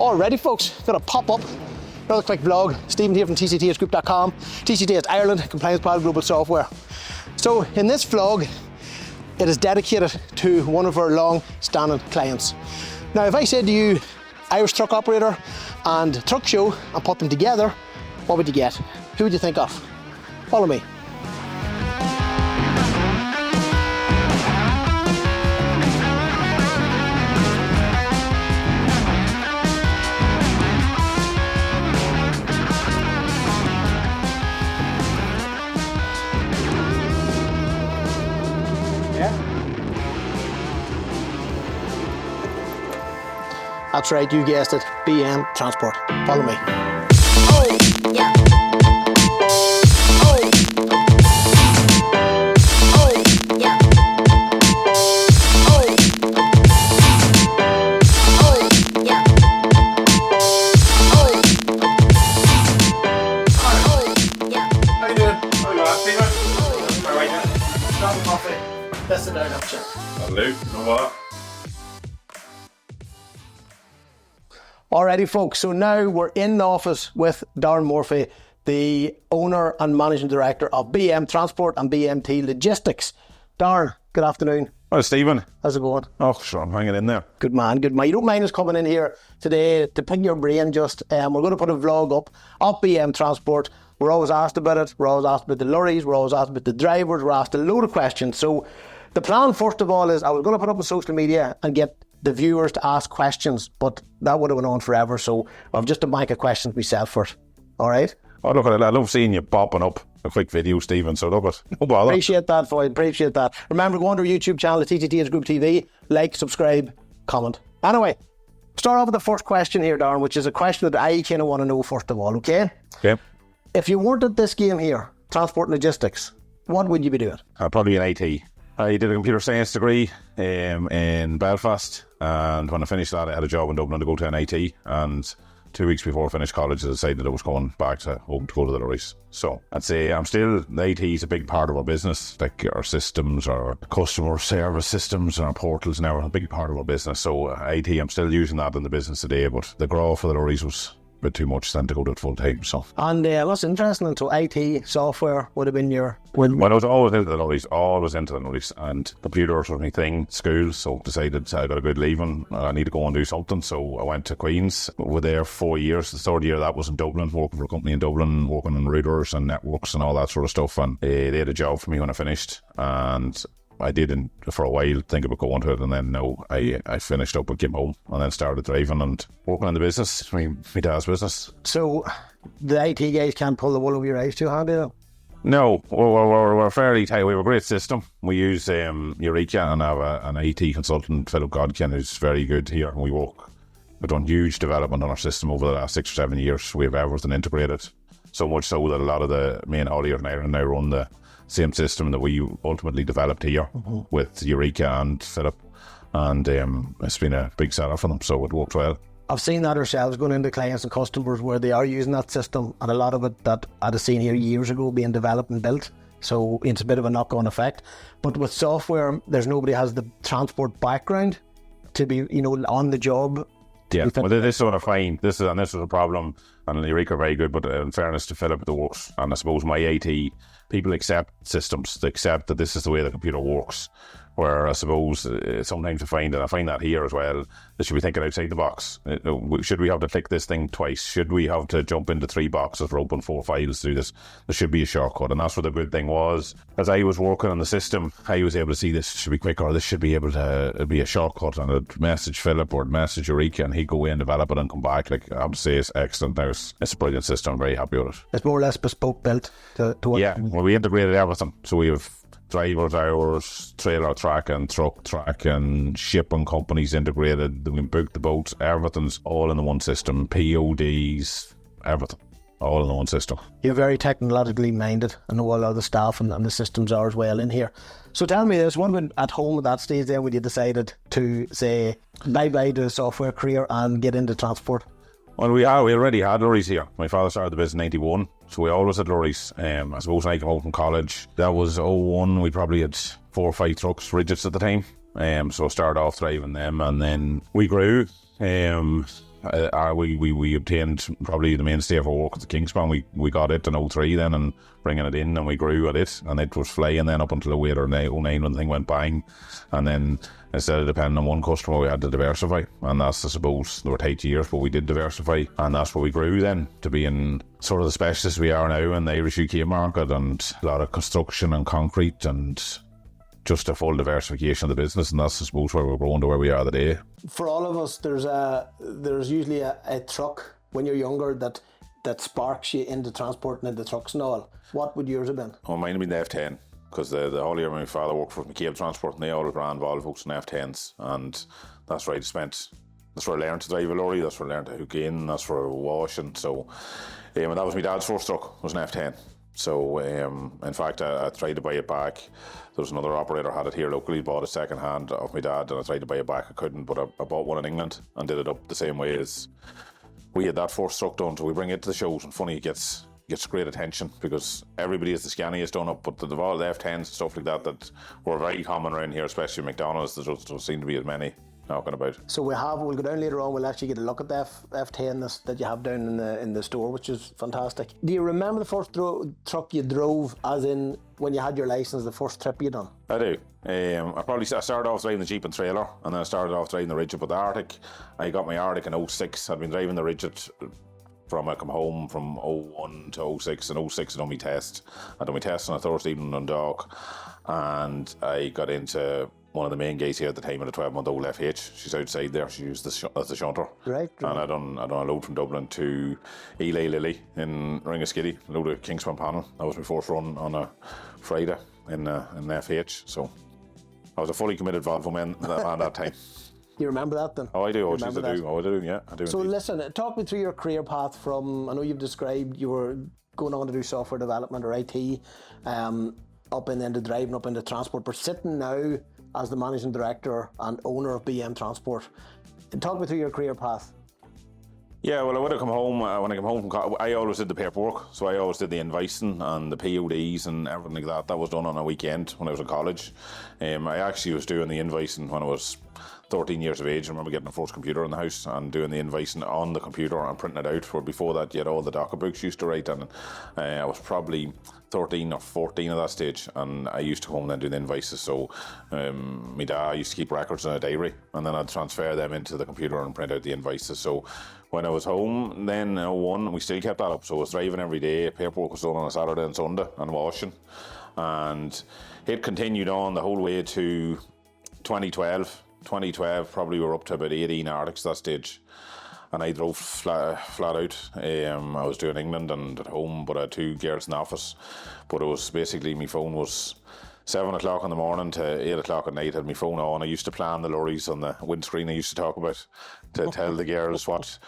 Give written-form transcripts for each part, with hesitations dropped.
Alrighty folks, gonna pop up another quick vlog. Stephen here from tctsgroup.com. TCT is Ireland, compliance pilot global software. So in this vlog, it is dedicated to one of our long-standing clients. Now if I said to you, Irish truck operator and truck show, and put them together, what would you get? Who would you think of? Follow me. That's right, you guessed it, BM Transport. Follow me. Oh, yeah. Oh. Oh, yeah. Oh. Oh, yeah. Oh. Oh, yeah. How you doing? How you doing, Stephen? How are you? Got coffee. Let's sit down, have a chat. Hello, you know what? Alrighty folks, so now we're in the office with Darren Murphy, the owner and managing director of BM Transport and BMT Logistics. Darren, good afternoon. Hello, Stephen. How's it going? Oh, sure, I'm hanging in there. Good man, good man. You don't mind us coming in here today to pick your brain just. We're going to put a vlog up of BM Transport. We're always asked about it. We're always asked about the lorries. We're always asked about the drivers. We're asked a load of questions. So the plan, first of all, is I was going to put up on social media and get the viewers to ask questions, but that would have went on forever, so I've just a bank of questions myself first. All right? Oh, look, I love seeing you popping up a quick video, Stephen, so look, no bother. Appreciate that, Floyd, appreciate that. Remember, go on to our YouTube channel, the TCTSgroup TV, like, subscribe, comment. Anyway, start off with the first question here, Darren, which is a question that I kind of want to know first of all, okay? Okay. If you weren't at this game here, Transport Logistics, what would you be doing? Probably an IT. I did a computer science degree in Belfast, and when I finished that, I had a job in Dublin to go to an IT, and 2 weeks before I finished college, I decided I was going back to home to go to the lorries. So I'd say the IT is a big part of our business, like our systems, our customer service systems, and our portals now are a big part of our business. So IT, I'm still using that in the business today, but the growth for the lorries was bit too much then to go to it full time. So, and what's interesting, so IT software would have been your well, I was always into the lorries, and computers were my thing. School, so decided I got a good leaving, I need to go and do something. So I went to Queen's. Were there 4 years. The third year that was in Dublin, working for a company in Dublin, working on routers and networks and all that sort of stuff. And they had a job for me when I finished, and I did for a while think about going to it, and then no, I finished up and came home and then started driving and working in the business, my dad's business. So the IT guys can't pull the wool over your eyes too handy though? No, we're fairly tight. We have a great system. We use Eureka and have an IT consultant, Philip Godkin, who's very good here, and we've done huge development on our system over the last 6 or 7 years. We have everything integrated, so much so that a lot of the main Holyhead in Ireland now run the same system that we ultimately developed here with Eureka and Philip, and it's been a big seller for them, so it worked well. I've seen that ourselves going into clients and customers where they are using that system, and a lot of it that I'd have seen here years ago being developed and built, so it's a bit of a knock-on effect. But with software, there's nobody has the transport background to be, on the job. Yeah, well, this one I find, this was a problem, and Eureka are very good, but in fairness to Philip, it works. And I suppose my AT, people accept systems, they accept that this is the way the computer works. Where I suppose sometimes I find that here as well, they should be thinking outside the box. Should we have to click this thing twice? Should we have to jump into 3 boxes or open 4 files to do this? There should be a shortcut, and that's what the good thing was. As I was working on the system, I was able to see this should be quicker, this should be able to be a shortcut, and I'd message Philip or I'd message Eureka, and he'd go in, develop it, and come back. Like, I have to say, it's excellent now. It's a brilliant system. I'm very happy with it. It's more or less bespoke built to what? Yeah, well, we integrated everything. So we have drivers hours, trailer track and truck track and shipping companies integrated. We book the boats, everything's all in the one system. PODs, everything, all in the one system. You're very technologically minded. I know all the staff and the systems are as well in here. So tell me this, what when at home at that stage then when you decided to say bye-bye to the software career and get into transport? Well, we already had lorries here. My father started the business in 91, so we always had lorries. I suppose when I came home from college, that was 01, we probably had 4 or 5 trucks, rigids at the time. So I started off driving them, and then we grew. we obtained probably the mainstay of our work at the Kingspan. We got it in 03 then, and bringing it in, and we grew at it, and it was flying then up until 08 or 09 when the thing went bang. And then instead of depending on one customer, we had to diversify, and that's, I suppose, there were tight years, but we did diversify, and that's where we grew then to being sort of the specialists we are now in the Irish UK market, and a lot of construction and concrete and just a full diversification of the business, and that's, I suppose, where we're growing to where we are today. For all of us, there's usually a truck when you're younger that sparks you into transport and into trucks and all. What would yours have been? Well, mine would be the F10, because the whole year my father worked for BM Transport, and they always ran Volvos and F10s, and that's where that's where I learned to drive a lorry, that's where I learned to hook in, that's where I was washing. So and that was my dad's first truck, was an F10. So in fact, I tried to buy it back. There was another operator had it here locally, bought it second hand off my dad, and I tried to buy it back. I couldn't, but I bought one in England and did it up the same way as we had that first truck done. So we bring it to the shows, and funny, it gets great attention because everybody has the Scanias done up, but the F10s and stuff like that were very common around here, especially McDonald's. There don't seem to be as many knocking about. So we'll go down later on, we'll actually get a look at the F10 that you have down in the store, which is fantastic. Do you remember the first truck you drove, as in when you had your licence, the first trip you done? I do. I started off driving the Jeep and trailer, and then I started off driving the Rigid. But the Arctic, I got my Arctic in 06. I'd been driving the Rigid from I come home from 01 to 06, and 06 I done my test. I done my test on a Thursday evening on Dock, and I got into one of the main gates here at the time, at a 12-month-old FH. She's outside there. She used as the shunter. Right. And I done a load from Dublin to Ely Lilly in Ringaskiddy, a load of Kingspan panel. That was my first run on a Friday in FH. So I was a fully committed Volvo man at that time. You remember that then? Oh, I do. I do. Yeah, I do. So indeed. Listen, talk me through your career path from, I know you've described you were going on to do software development or IT, up and into driving, up into transport, but sitting now as the Managing Director and owner of BM Transport. Talk me through your career path. Yeah, well, I would have come home, when I came home from I always did the paperwork, so I always did the invoicing and the PODs and everything like that. That was done on a weekend when I was in college. I actually was doing the invoicing when I was 13 years of age. I remember getting the first computer in the house and doing the invoicing on the computer and printing it out. Where before that, you had all the docket books you used to write, and I was probably 13 or 14 at that stage, and I used to come home and do the invoices. So my dad used to keep records in a diary, and then I'd transfer them into the computer and print out the invoices. So when I was home then in 01, we still kept that up. So I was driving every day. Paperwork was done on a Saturday and Sunday, and washing, and it continued on the whole way to 2012. 2012, probably we were up to about 18 Arctics that stage, and I drove flat out. I was doing England and at home, but I had 2 girls in the office. But it was basically, my phone was 7 o'clock in the morning to 8 o'clock at night. I had my phone on. I used to plan the lorries on the windscreen I used to talk about, to tell the girls what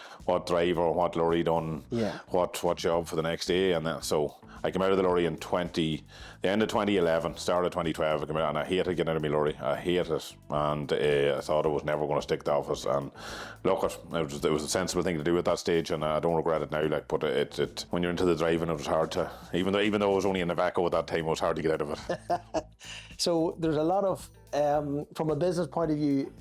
driver, what lorry done, what job for the next day. And then, so I came out of the lorry in the end of 2011, start of 2012. I came out, and I hated getting out of my lorry. I hated it, and I thought I was never going to stick to office. And look, it was a sensible thing to do at that stage, and I don't regret it now. Like, but it when you're into the driving, it was hard to, even though I was only in Iveco at that time, it was hard to get out of it. So there's a lot of, from a business point of view,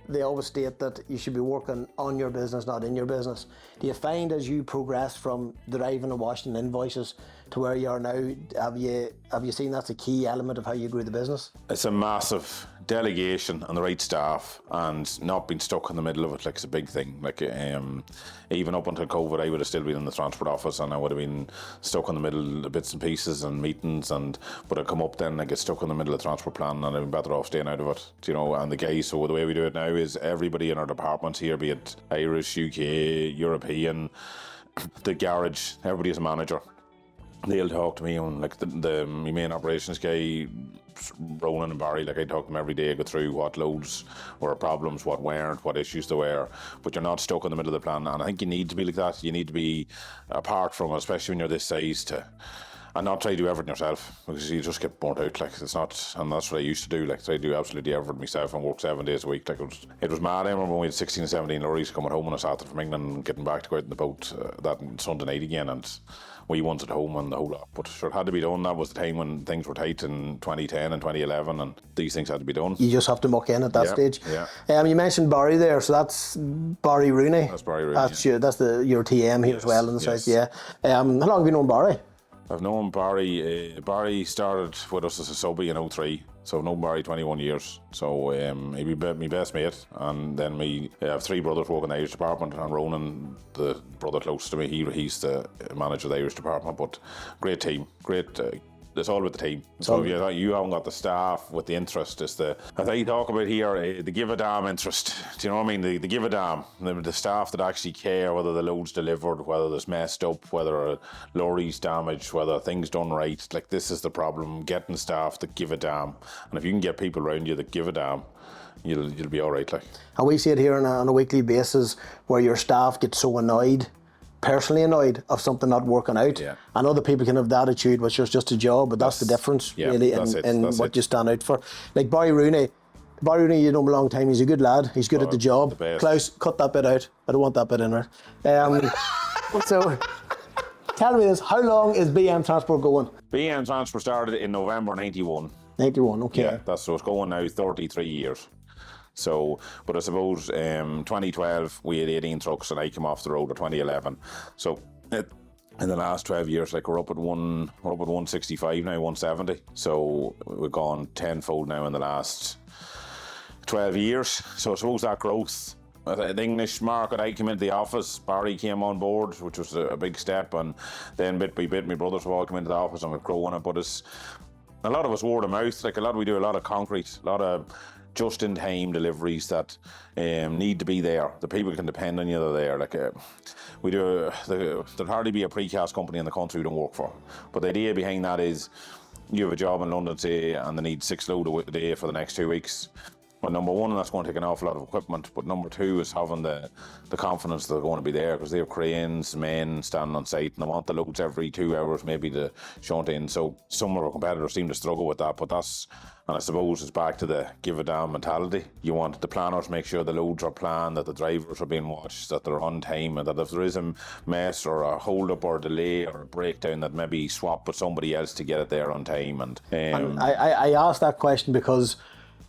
they always state that you should be working on your business, not in your business. Do you find as you progress from driving and washing invoices to where you are now, have you seen that's a key element of how you grew the business? It's a massive delegation and the right staff, and not being stuck in the middle of it. Like, it's a big thing. Like, even up until COVID, I would have still been in the transport office, and I would have been stuck in the middle of bits and pieces and meetings, but I come up then, I get stuck in the middle of the transport plan, and I'm better off staying out of it, you know. And the guys, so the way we do it now is everybody in our departments here, be it Irish, UK, European, the garage, everybody is a manager. They'll talk to me on, like, the main operations guy, Ronan and Barry, like, I talk to them every day, I go through what loads were problems, what weren't, what issues there were, but you're not stuck in the middle of the plan. And I think you need to be like that. You need to be apart from it, especially when you're this size, and not try to do everything yourself, because you just get burnt out. Like, it's not, and that's what I used to do. Like, try to do absolutely everything myself and work 7 days a week. Like, it was mad. I remember when we had 16 or 17 lorries coming home on a Saturday from England and getting back to go out in the boat that Sunday night again, and wee ones at home and the whole lot. But sure, it had to be done. That was the time when things were tight in 2010 and 2011, and these things had to be done. You just have to muck in at that stage. Yeah. You mentioned Barry there, so that's Barry Rooney. That's Barry Rooney. That's your TM here as well in the south. Yeah. How long have you known Barry? I've known Barry. Barry started with us as a subby in 03. So I've known Barry 21 years. So he'd be my best mate. And then I have three brothers working in the Irish department, and Ronan, the brother close to me, he's the manager of the Irish department. But great team, it's all with the team. So if you haven't got the staff with the interest, as you talk about here, the give a damn interest. Do you know what I mean? The give a damn. The staff that actually care whether the load's delivered, whether it's messed up, whether a lorry's damaged, whether things done right. Like, this is the problem, getting staff that give a damn. And if you can get people around you that give a damn, you'll be all right. Like. And we see it here on a weekly basis where your staff get so personally annoyed of something not working out. Yeah. I know that people can have the attitude, which is just a job, but that's the difference really in what you stand out for. Like Barry Rooney, you know him a long time, he's a good lad, he's good at the job. Klaus, cut that bit out, I don't want that bit in there. So, tell me this, how long is BM Transport going? BM Transport started in November 91. 91, okay. Yeah, so it's going now 33 years. So, but I suppose 2012 we had 18 trucks and I came off the road in 2011. So in the last 12 years, like we're up at 165 now, 170. So we've gone tenfold now in the last 12 years. So I suppose that growth. The English market, I came into the office, Barry came on board, which was a big step, and then bit by bit my brothers have all come into the office and we've grown it. But it's a lot of us word of mouth. Like we do a lot of concrete, a lot of just-in-time deliveries that need to be there. The people can depend on you, they're there. Like there'd hardly be a precast company in the country we don't work for. But the idea behind that is you have a job in London, say, and they need 6 load a day for the next 2 weeks. Well, number one, that's going to take an awful lot of equipment. But number two is having the confidence that they're going to be there, because they have cranes, men standing on site, and they want the loads every 2 hours maybe to shunt in. So some of our competitors seem to struggle with that. But and I suppose it's back to the give a damn mentality. You want the planners to make sure the loads are planned, that the drivers are being watched, that they're on time, and that if there is a mess or a hold up or a delay or a breakdown, that maybe swap with somebody else to get it there on time. And I asked that question because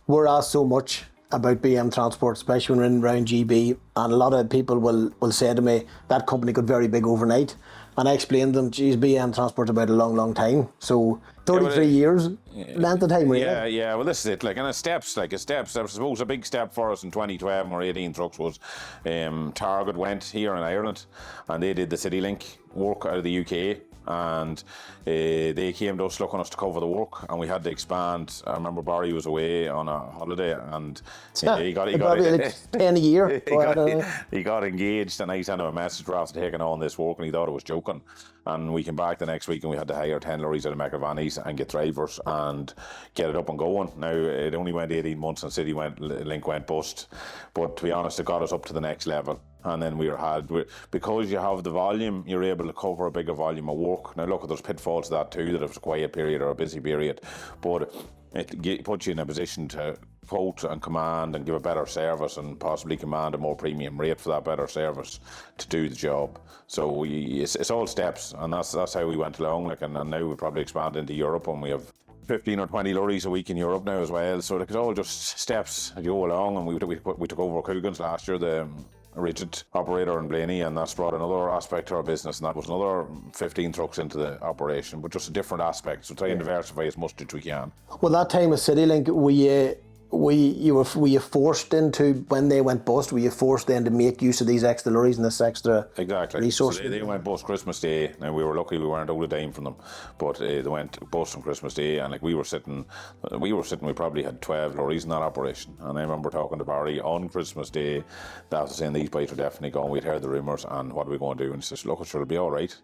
we're asked so much about BM Transport, especially when we're in around GB, and a lot of people will say to me, that company got very big overnight. And I explained to them, geez, BM Transport's about a long, long time. So 33 years, length of time, really. Yeah, well, this is it. Like, and it's steps. I suppose a big step for us in 2012, where 18 trucks was Target went here in Ireland, and they did the CityLink work out of the UK. And they came to us looking us to cover the work, and we had to expand. I remember Barry was away on a holiday, and he got like 10 a year. He got engaged, and I sent him a message after taking on this work, and he thought it was joking. And we came back the next week, and we had to hire 10 lorries out of Mecavanis and get drivers and get it up and going. Now, it only went 18 months, and CityLink went bust, but to be honest, it got us up to the next level. And then because you have the volume, you're able to cover a bigger volume of work. Now look, there's pitfalls to that too, that if it's a quiet period or a busy period, but it puts you in a position to quote and command and give a better service, and possibly command a more premium rate for that better service to do the job. So it's all steps, and that's how we went along. Like, and now we probably expand into Europe, and we have 15 or 20 lorries a week in Europe now as well. So it's all just steps as you go along. And we took over Coogan's last year, the rigid operator in Blaney, and that's brought another aspect to our business, and that was another 15 trucks into the operation, but just a different aspect. So try and diversify as much as we can. Well, that time with CityLink, were you forced into, when they went bust, were you forced then to make use of these extra lorries and this extra resource? So they went bust Christmas Day. Now, we were lucky we weren't owed a dime from them, but they went bust on Christmas Day, and like we probably had 12 lorries in that operation. And I remember talking to Barry on Christmas Day, after saying these bikes are definitely going. We'd heard the rumours, and what are we going to do? And he says, look, it'll be all right.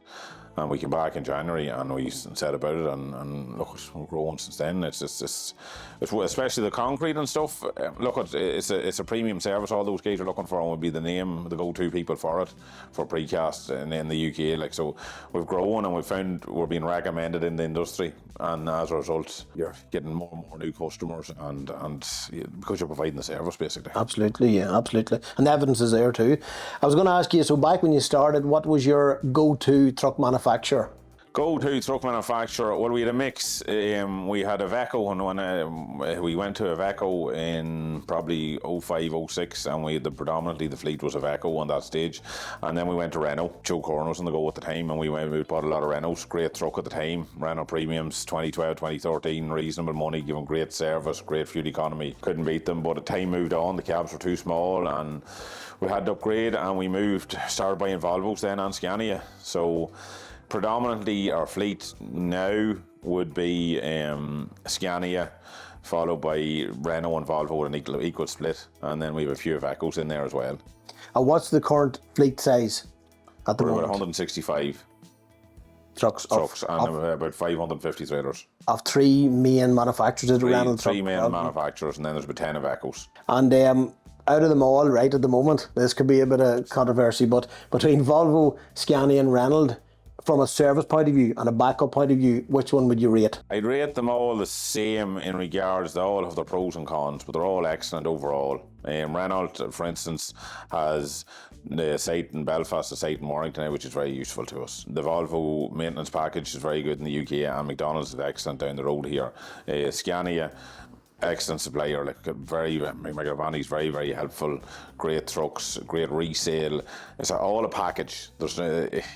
And we came back in January, and we said about it, and look, we're growing since then. It's especially the concrete and stuff. Look, it's a premium service. All those guys are looking for, and would be the go-to people for it, for precast in the UK. Like, so we've grown, and we've found we're being recommended in the industry, and as a result, you're getting more and more new customers, and because you're providing the service, basically. Absolutely, yeah, absolutely. And the evidence is there too. I was going to ask you, so back when you started, what was your go-to truck manufacturer? Go-to truck manufacturer. Well, we had a mix. We had Iveco, and when we went to Iveco in probably 05, 06, and predominantly the fleet was Iveco on that stage. And then we went to Renault. Joe Corn was on the go at the time, and we bought a lot of Renaults. Great truck at the time. Renault premiums, 2012, 2013, reasonable money, giving great service, great fuel economy. Couldn't beat them, but as time moved on, the cabs were too small, and we had to upgrade, and we started buying Volvos then and Scania. So predominantly our fleet now would be Scania, followed by Renault and Volvo with an equal split, and then we have a few Ivecos in there as well. And what's the current fleet size at the moment? About 165 trucks and about 550 trailers. Of three main manufacturers, three main manufacturers, and then there's about 10 Ivecos. And out of them all, right at the moment, this could be a bit of controversy, but between Volvo, Scania and Renault, from a service point of view and a backup point of view, which one would you rate? I'd rate them all the same in regards, they all have their pros and cons, but they're all excellent overall. Renault, for instance, has the site in Belfast, the site in Warrington, which is very useful to us. The Volvo maintenance package is very good in the UK, and McDonald's is excellent down the road here. Scania, excellent supplier, McGravani's very, very helpful. Great trucks, great resale. It's all a package.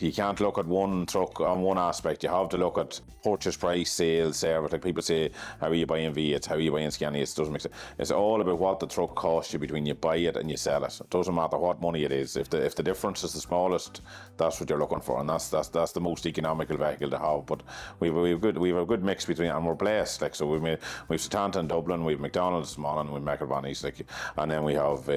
You can't look at one truck on one aspect. You have to look at purchase price, sales, service. Like people say, how are you buying V8? How are you buying Scania? It doesn't make sense. It's all about what the truck costs you between you buy it and you sell it. It doesn't matter what money it is. If the difference is the smallest, that's what you're looking for, and that's the most economical vehicle to have. But we have a good mix between, and we're blessed. We've Setanta in Dublin, we've McDonald's, Monaghan, we've McGravani's, and then we have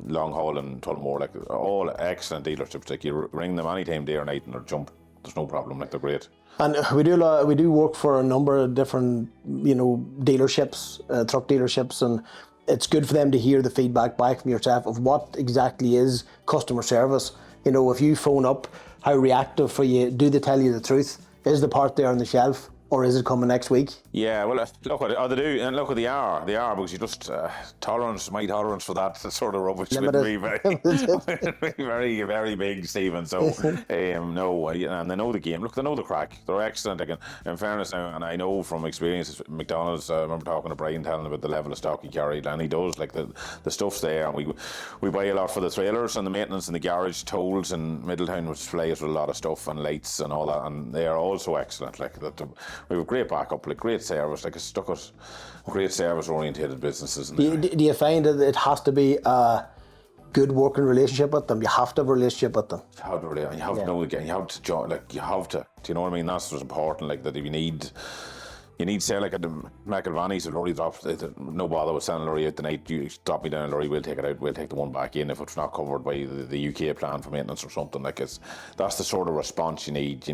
Long Haul and Tullamore, all excellent dealerships. You ring them anytime, day or night, and they'll jump. There's no problem. They're great. And we do work for a number of different, dealerships, truck dealerships, and it's good for them to hear the feedback back from yourself of what exactly is customer service. If you phone up, how reactive for you? Do they tell you the truth? Is the part there on the shelf? Or is it coming next week? Yeah, well, look what they do, and look what they are. They are, because you just my tolerance for that sort of rubbish would be very, very big, Stephen. So no, and they know the game. Look, they know the crack. They're excellent. In fairness, now, and I know from experience, McDonald's. I remember talking to Brian, telling about the level of stock he carried, and he does. The stuff's there, and we buy a lot for the trailers and the maintenance and the garage tolls in Middletown, which plays with a lot of stuff and lights and all that, and they are also excellent. We have great backup, great service, it's stuck at great service-orientated businesses. Do you find that it has to be a good working relationship with them? You have to have a relationship with them. You have to know the game. You have to join. You have to. Do you know what I mean? That's what's important. That if you need, say, at the McElvanny's, a lorry drops, no bother with sending a lorry out the night. You drop me down a lorry, we'll take it out. We'll take the one back in if it's not covered by the UK plan for maintenance or something. That's the sort of response you need.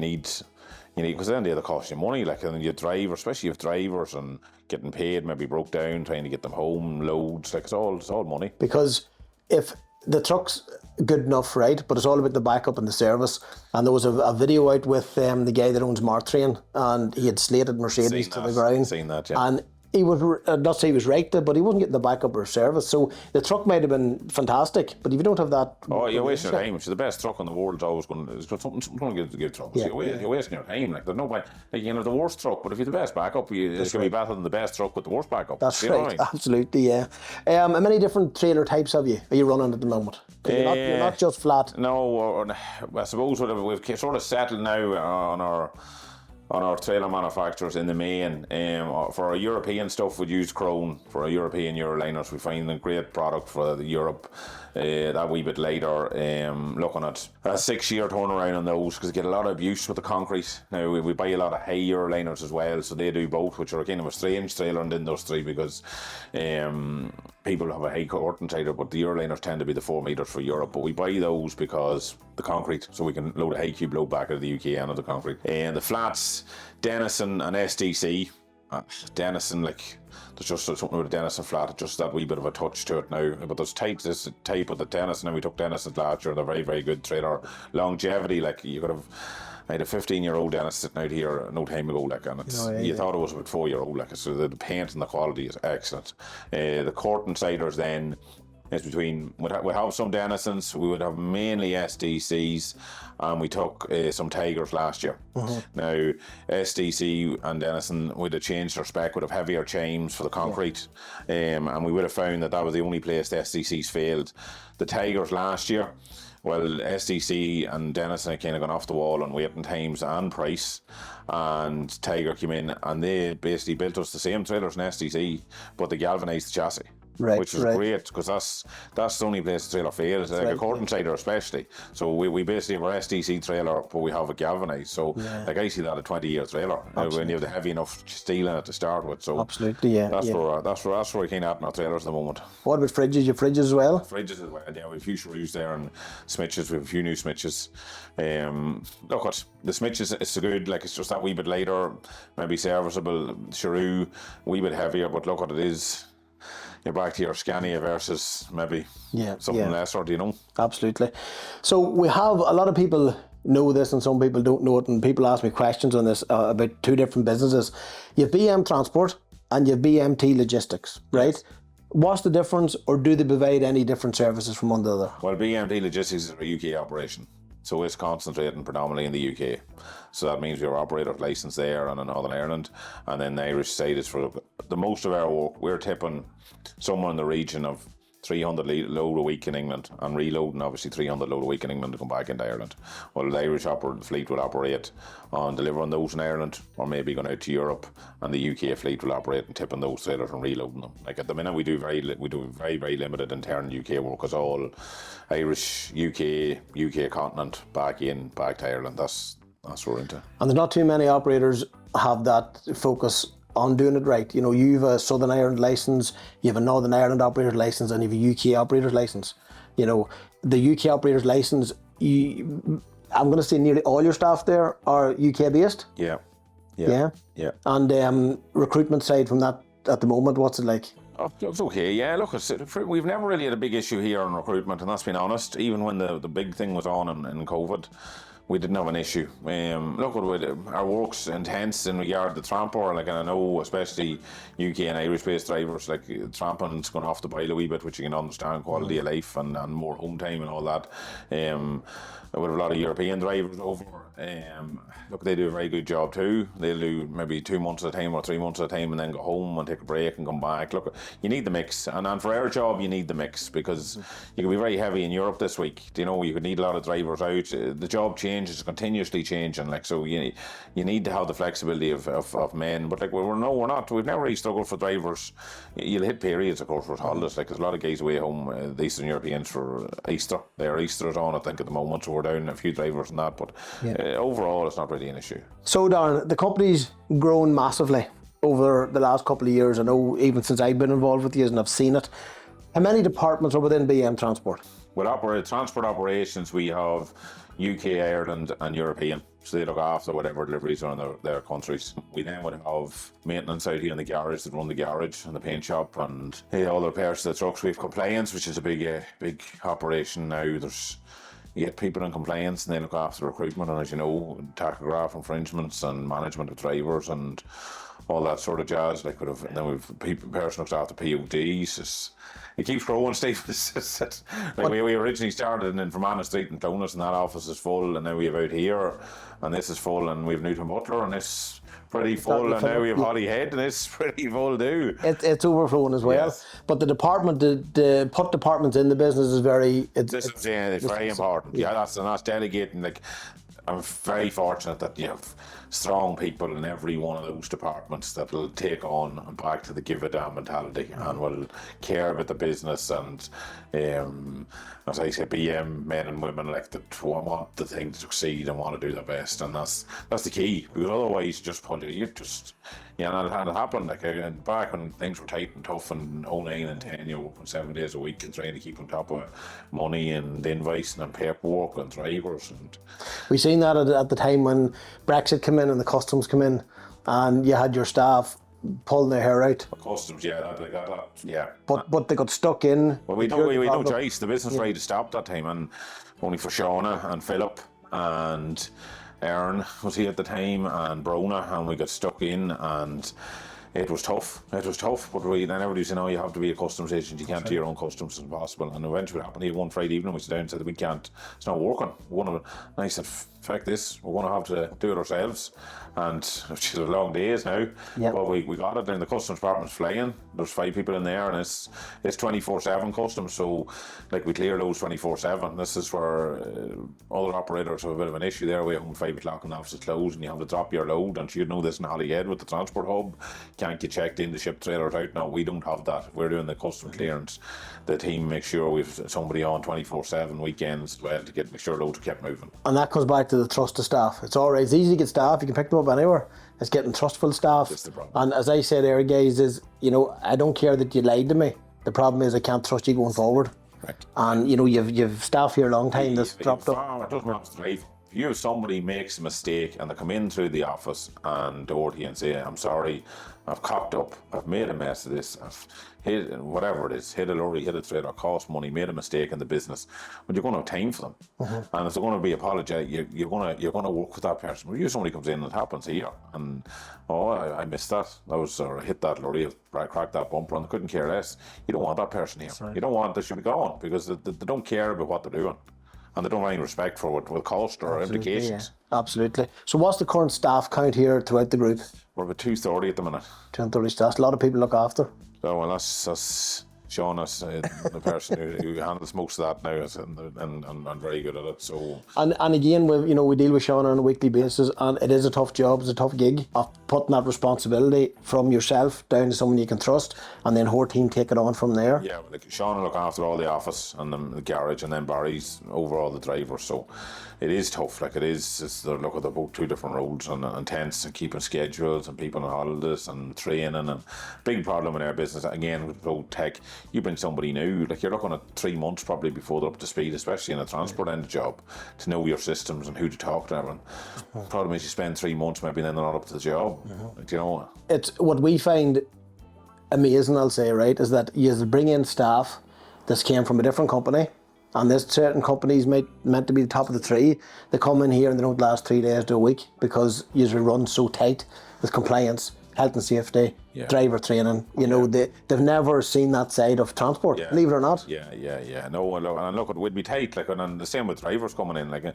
Because then they cost you money, and you drive, especially if drivers and getting paid, maybe broke down, trying to get them home, loads, it's all money. Because if the truck's good enough, right, but it's all about the backup and the service. And there was a video out with the guy that owns Martrain, and he had slated Mercedes to the ground. Seen that, yeah. And he was, not say he was right, but he wasn't getting the backup or service. So the truck might have been fantastic, but if you don't have that... Oh, you're wasting your time. The best truck in the world is always going to... It's got something to give trouble. Yeah. You're wasting your time. There's no point... you can have the worst truck, but if you're the best backup, it's going to be better than the best truck with the worst backup. That's right. Absolutely, yeah. How many different trailer types are you running at the moment? You're not just flat. No, I suppose we've sort of settled now on our trailer manufacturers in the main. For our European stuff, we'd use Crone. For our European Euroliners, we find a great product for the Europe. That wee bit later, looking at a 6-year turnaround on those, because they get a lot of abuse with the concrete. Now, we buy a lot of hay Euroliners as well, so they do both, which are kind of a strange trailer in the industry, because people have a hay curtain trailer, but the Euroliners tend to be the 4 metres for Europe. But we buy those because the concrete, so we can load a hay cube load back out of the UK and of the concrete. And the flats, Denison and SDC. Denison, there's just something with the Denison flat, just that wee bit of a touch to it now. But there's type with the Denison, and we took Denison last year. They're very, very good trailer. Longevity, you could have... I had a 15-year-old Dennis sitting out here no time ago, and you thought it was about 4-year-old, so the paint and the quality is excellent. The curtain siders then, It's between, we'd have some Denisons, we would have mainly SDCs, and we took some Tigers last year. Now, SDC and Denison would have changed their spec, would have heavier chains for the concrete, and we would have found that was the only place the SDCs failed. The Tigers last year, well, SDC and Denison had kind of gone off the wall on waiting times and price, and Tiger came in and they basically built us the same trailers in SDC, but they galvanised the chassis. Right, which was great, because that's the only place the trailer fails, like a Corton trailer especially. So we basically have our SDC trailer, but we have it galvanised. So like I see that a 20-year trailer when you have the heavy enough steel in it to start with. So absolutely, yeah. That's where we're kind of at in our trailers at the moment. What about fridges? Your fridges as well? Fridges as well. Yeah, we have a few Shrews there and Smythes. We have a few new Smythes. Look, the Smythes is so good. Like, it's just that wee bit lighter, maybe serviceable. Shrew, a wee bit heavier, but look what it is. You're back to your Scania versus maybe something lesser, do you know? Absolutely. So we have, a lot of people know this and some people don't know it, and people ask me questions on this about two different businesses. You have BM Transport and you have BMT Logistics, right? Yes. What's the difference, or do they provide any different services from one to the other? Well, BMT Logistics is a UK operation, so it's concentrating predominantly in the UK. So that means we have operator license there and in Northern Ireland, and then the Irish side is for the most of our work. We're tipping somewhere in the region of 300 load a week in England, and reloading obviously 300 load a week in England to come back into Ireland. Well, the Irish fleet will operate on delivering those in Ireland, or maybe going out to Europe, and the UK fleet will operate and tipping those trailers and reloading them. Like at the minute, we do very limited internal UK work. It's all Irish, UK continent, back to Ireland. That's what we're into. And there's not too many operators have that focus on doing it right. You know, you have a Southern Ireland licence, you have a Northern Ireland operator's licence, and you have a UK operator's licence. You know, the UK operator's licence, I'm going to say nearly all your staff there are UK based. Yeah. And recruitment side from that at the moment, what's it like? Oh, it's okay, yeah. Look, we've never really had a big issue here on recruitment, and that's been honest. Even when the big thing was on in COVID, we didn't have an issue. Look, our work's intense in regard to transport. Like, and I know especially UK and Irish-based drivers, like tramping's going off the boil a wee bit, which you can understand, quality of life and more home time and all that. We have a lot of European drivers over. Look, they do a very good job too. They'll do maybe 2 months at a time or 3 months at a time, and then go home and take a break and come back. Look, you need the mix, and for our job, you need the mix, because you can be very heavy in Europe this week. You know, you could need a lot of drivers out. The job changes, continuously changing. Like, so you need to have the flexibility of men. But like, we're not. We've never really struggled for drivers. You'll hit periods, of course, with holidays. Like, there's a lot of guys away home, the Eastern Europeans, for Easter. Their Easter is on, I think, at the moment. So we're down a few drivers in that, but overall, it's not really an issue. So, Darren, the company's grown massively over the last couple of years. I know even since I've been involved with you and I've seen it. How many departments are within BM Transport? With transport operations, we have UK, Ireland and European. So they look after whatever deliveries are in their countries. We then would have maintenance out here in the garage that run the garage and the paint shop and all the repairs to the trucks. We have compliance, which is a big operation now. You get people in compliance and they look after recruitment, and as you know, tachograph infringements and management of drivers and all that sort of jazz. Like, then we've person looks after PODs. It keeps growing, Steve. Like, we originally started in Fermanagh Street in Clonus, and that office is full, and now we have out here, and this is full, and we have Newton Butler, and it's pretty full, and now we have Holyhead, and it's pretty full too. It's overflowing as well. Yes. But the department, the put departments in the business is very. It's very important. Yeah, that's delegating. Like, I'm very fortunate that you have strong people in every one of those departments that will take on and back to the give a damn mentality and will care about the business, and as I say, BM men and women like that want the thing to succeed and want to do their best, and that's the key, because otherwise and it happened like back when things were tight and tough in 09 and 10, you were working 7 days a week and trying to keep on top of money and invoicing and paperwork and drivers. And we seen that at the time when Brexit came in and the customs came in, and you had your staff pulling their hair out. Customs, yeah. But they got stuck in. Well, we know choice. The business tried to stop that time, and only for Shauna and Philip and Aaron was here at the time, and Brona, and we got stuck in, and It was tough. It was tough, but then everybody said, "No, you have to be a customs agent. You can't do your own customs as possible." And eventually, what happened here one Friday evening, we sat down and said, "We can't. It's not working." And I said, "Fuck this. We're going to have to do it ourselves." And it's long days now. Yep. But we got it. And the customs department's flying. There's 5 people in there, and it's 24/7 customs. So, like, we clear those 24/7. This is where other operators have a bit of an issue there. We're home 5 o'clock and the office is closed, and you have to drop your load. And you'd know this in Holyhead with the Transport Hub. Can't get checked in, the ship trailers out. No, we don't have that. We're doing the custom clearance. The team makes sure we've somebody on 24/7 weekends as well to make sure loads are kept moving. And that comes back to the trust of staff. It's all right. It's easy to get staff. You can pick them up anywhere. It's getting trustful staff. That's the problem. And as I said there, guys, is, you know, I don't care that you lied to me. The problem is I can't trust you going forward. Correct. And, you know, you've staff here a long time that's dropped up. It doesn't matter. If you somebody makes a mistake and they come in through the office and door to you and say, "I'm sorry, I've cocked up, I've made a mess of this, I've hit whatever it is, hit a lorry, hit a trailer, cost money, made a mistake in the business," but you're going to have time for them. And if they're going to be apologetic, you're going to work with that person. Well, somebody comes in and it happens here, and I missed that. Or I hit that lorry, I cracked that bumper, and they couldn't care less. You don't want that person here. Right. You don't want they should be gone because they don't care about what they're doing. And they don't have any respect for what will cost or implications. Yeah. Absolutely. So what's the current staff count here throughout the group? We're about 230 at the minute. 230 staff. A lot of people look after. So, well, that's Sean, is the person who handles most of that now, and very good at it. So, and again, we deal with Sean on a weekly basis, and it is a tough job, it's a tough gig of putting that responsibility from yourself down to someone you can trust, and then her team take it on from there. Yeah, like Sean will look after all the office and the garage, and then Barry's over all the drivers. So it is tough. Like, it is. They're looking at about 2 different roles and tents and keeping schedules and people on holidays and training, and big problem in our business again with road tech. You bring somebody new, like, you're looking at 3 months probably before they're up to speed, especially in a transport end job, to know your systems and who to talk to. And problem is, you spend 3 months maybe, then they're not up to the job. Like, you know, it's what we find amazing, I'll say, right, is that you bring in staff that came from a different company, and there's certain companies meant to be the top of the tree. They come in here and they don't last 3 days to a week because you run so tight with compliance, health and safety, driver training. You know, they've never seen that side of transport, believe it or not. Yeah. No, and look, it would be tight. Like, and the same with drivers coming in. Like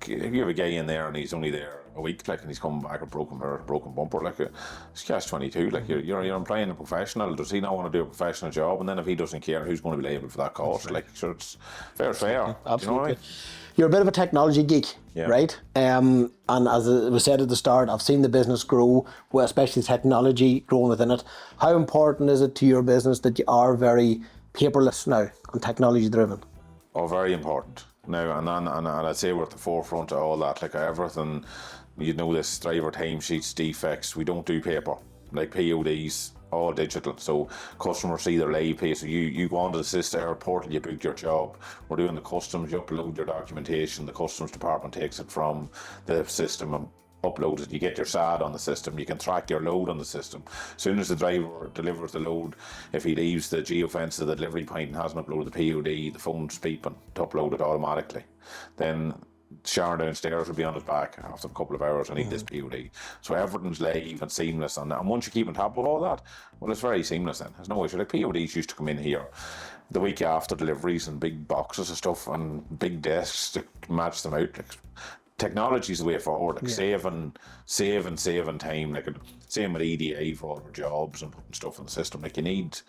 if you have a guy in there and he's only there a week, like, and he's coming back with broken mirror, broken bumper, like, it's catch-22. Like, you're employing a professional. Does he not want to do a professional job? And then if he doesn't care, who's going to be liable for that cost? Right. Like, sure, it's fair. Absolutely. You know what I mean? You're a bit of a technology geek, right? And as it was said at the start, I've seen the business grow, well, especially technology growing within it. How important is it to your business that you are very paperless now and technology driven? Oh, very important. Now, and I'd say we're at the forefront of all that. Like, everything, you know, this driver timesheets, defects, we don't do paper. Like, PODs, all digital, so customers see their live pay. So you go onto the system, our portal, you book your job. We're doing the customs, you upload your documentation, the customs department takes it from the system and uploads it. You get your SAD on the system, you can track your load on the system. As soon as the driver delivers the load, if he leaves the geofence to the delivery point and hasn't uploaded the POD, the phone's beeping to upload it automatically. Then Sharon downstairs will be on his back after a couple of hours. I need this POD. So everything's live and seamless. And once you keep on top of all that, well, it's very seamless then. There's no issue. Like, PODs used to come in here the week after deliveries and big boxes of stuff and big desks to match them out. Like, technology's the way forward. Like, saving time. Like, same with EDA for all our jobs and putting stuff in the system. Like, you need,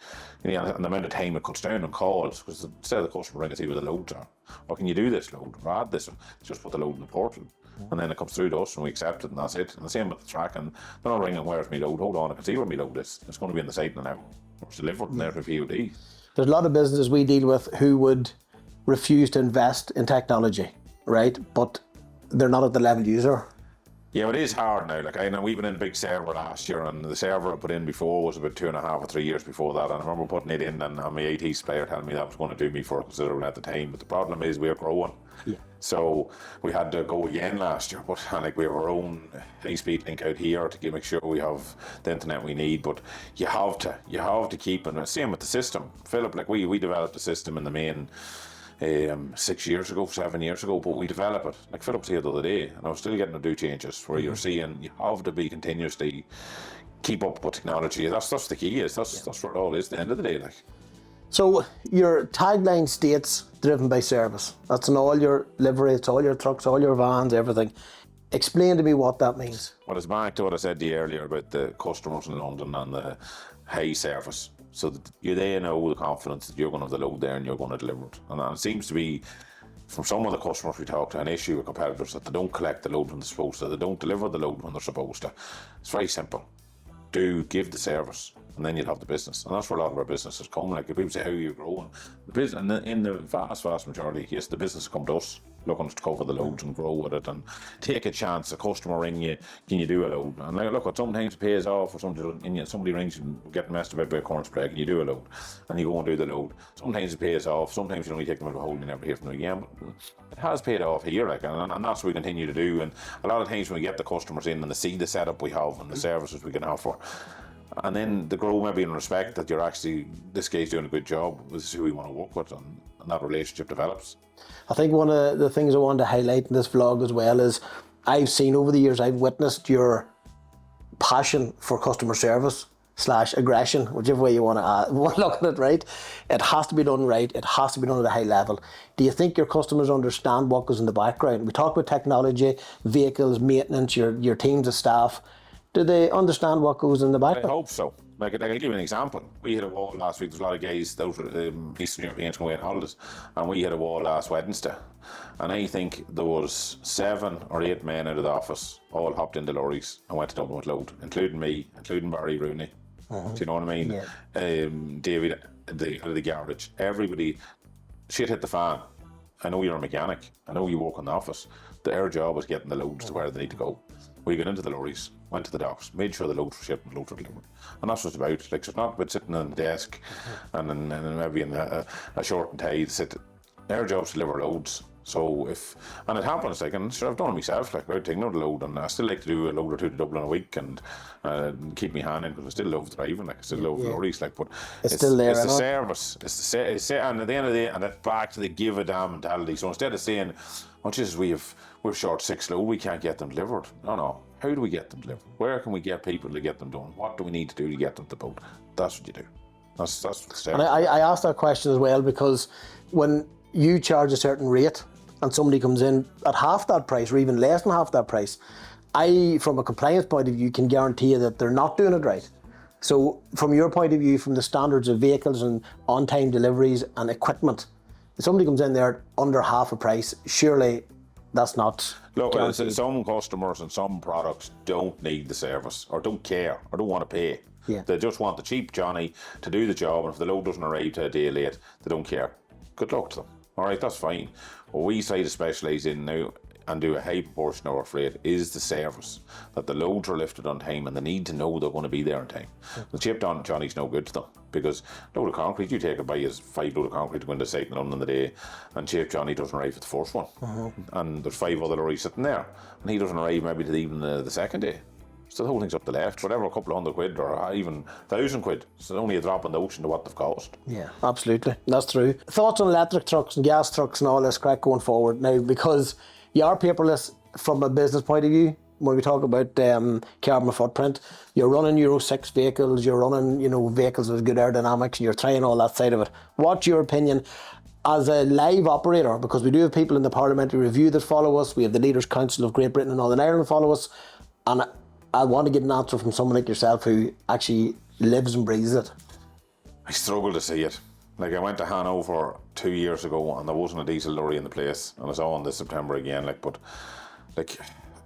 and the amount of time it cuts down on calls, because instead of the customer ringing to see where the loads are, or can you do this load or add this? Just put the load in the portal, and then it comes through to us and we accept it, and that's it. And the same with the tracking. They're not ringing, "Where's my load?" Hold on, I can see where my load is. It's going to be in the site in an hour. It's delivered in there to POD. There's a lot of businesses we deal with who would refuse to invest in technology, right? But they're not at the level user. Yeah, it is hard now. Like, I know we've been in a big server last year, and the server I put in before was about 2.5 or 3 years before that. And I remember putting it in, and my IT supplier telling me that was going to do me for considerable at the time. But the problem is we're growing. Yeah. So we had to go again last year, but like, we have our own high-speed link out here to make sure we have the internet we need. But you have to keep, and same with the system. Philip, like, we developed a system in the main 7 years ago, but we develop it. Like, Philip's here the other day, and I was still getting to do changes where you're seeing you have to be continuously keep up with technology. That's the key. That's what it all is. At the end of the day, like. So your tagline states driven by service. That's in all your livery, it's all your trucks, all your vans, everything. Explain to me what that means. Well, it's back to what I said to you earlier about the customers in London and the high service. So that you then know the confidence that you're going to have the load there and you're going to deliver it. And it seems to be, from some of the customers we talk to, an issue with competitors that they don't collect the load when they're supposed to, they don't deliver the load when they're supposed to. It's very simple. Give the service, and then you'll have the business. And that's where a lot of our businesses come. Like, if people say, how are you growing? The business, and in the vast majority of cases, the business come to us, looking to cover the loads and grow with it and take a chance. A customer ring you, can you do a load? And like, look, sometimes it pays off, or somebody rings you and get messed about by a corn spray, can you do a load? And you go and do the load. Sometimes it pays off, sometimes you only take them out of a hole and you never hear from them again. But it has paid off here, like, and that's what we continue to do. And a lot of times when we get the customers in and they see the setup we have and the services we can offer, and then they grow maybe in respect that you're actually, this guy's doing a good job, this is who we want to work with, and that relationship develops. I think one of the things I wanted to highlight in this vlog as well is I've seen over the years, I've witnessed your passion for customer service / aggression, whichever way you want to look at it, right? It has to be done right. It has to be done at a high level. Do you think your customers understand what goes in the background? We talk about technology, vehicles, maintenance, your teams of staff. Do they understand what goes in the background? I hope so. Like, I'll give you an example. We hit a wall last week. There's a lot of guys, those Eastern Europeans going away on holidays, and we hit a wall last Wednesday. And I think there was 7 or 8 men out of the office, all hopped into lorries and went to Dublin with load, including me, including Barry Rooney. Do you know what I mean? Yeah. David, the garage. Everybody, shit hit the fan. I know you're a mechanic. I know you work in the office. Our job is getting the loads to where they need to go. We got into the lorries, went to the docks, made sure the loads were shipped and loads were delivered. And that's what it's about. Like, it's not about sitting on the desk and maybe in a short and tie. Our job is to deliver loads. So and it happens, like, and sure, I've done it myself, like, about taking out a load, and I still like to do a load or two to Dublin a week and keep my hand in, because I still love driving, like, I still love lorries, like, but it's still there. It's the service, and at the end of the day, and that's back to the give a damn mentality. So instead of saying, oh Jesus, we're short 6 load, we can't get them delivered. No. How do we get them delivered? Where can we get people to get them done? What do we need to do to get them to boat? That's what you do. That's what. And I asked that question as well because when you charge a certain rate and somebody comes in at half that price or even less than half that price, I, from a compliance point of view, can guarantee you that they're not doing it right. So from your point of view, from the standards of vehicles and on-time deliveries and equipment, if somebody comes in there under half a price, surely that's not guaranteed. Look, some customers and some products don't need the service or don't care or don't want to pay. Yeah. They just want the cheap Johnny to do the job, and if the load doesn't arrive to a day late, they don't care. Good luck to them. All right, that's fine. What we try to specialise in now and do a high proportion of our freight is the service, that the loads are lifted on time and they need to know they're going to be there on time. The cheap Johnny's no good to them, because load of concrete, you take it by as 5 load of concrete to go into site in London the day, and cheap Johnny doesn't arrive at the first one. And there's 5 other lorries sitting there, and he doesn't arrive maybe to even the second day. So the whole thing's up the left, whatever, a couple of £100 or even £1,000. So it's only a drop in the ocean to what they've cost. Yeah, absolutely. That's true. Thoughts on electric trucks and gas trucks and all this crack going forward now, because you are paperless from a business point of view. When we talk about carbon footprint, you're running Euro 6 vehicles, you're running, vehicles with good aerodynamics, and you're trying all that side of it. What's your opinion as a live operator? Because we do have people in the parliamentary review that follow us. We have the Leaders' Council of Great Britain and Northern Ireland follow us. And I want to get an answer from someone like yourself who actually lives and breathes it. I struggle to see it. Like, I went to Hanover 2 years ago and there wasn't a diesel lorry in the place, and I saw one this September again.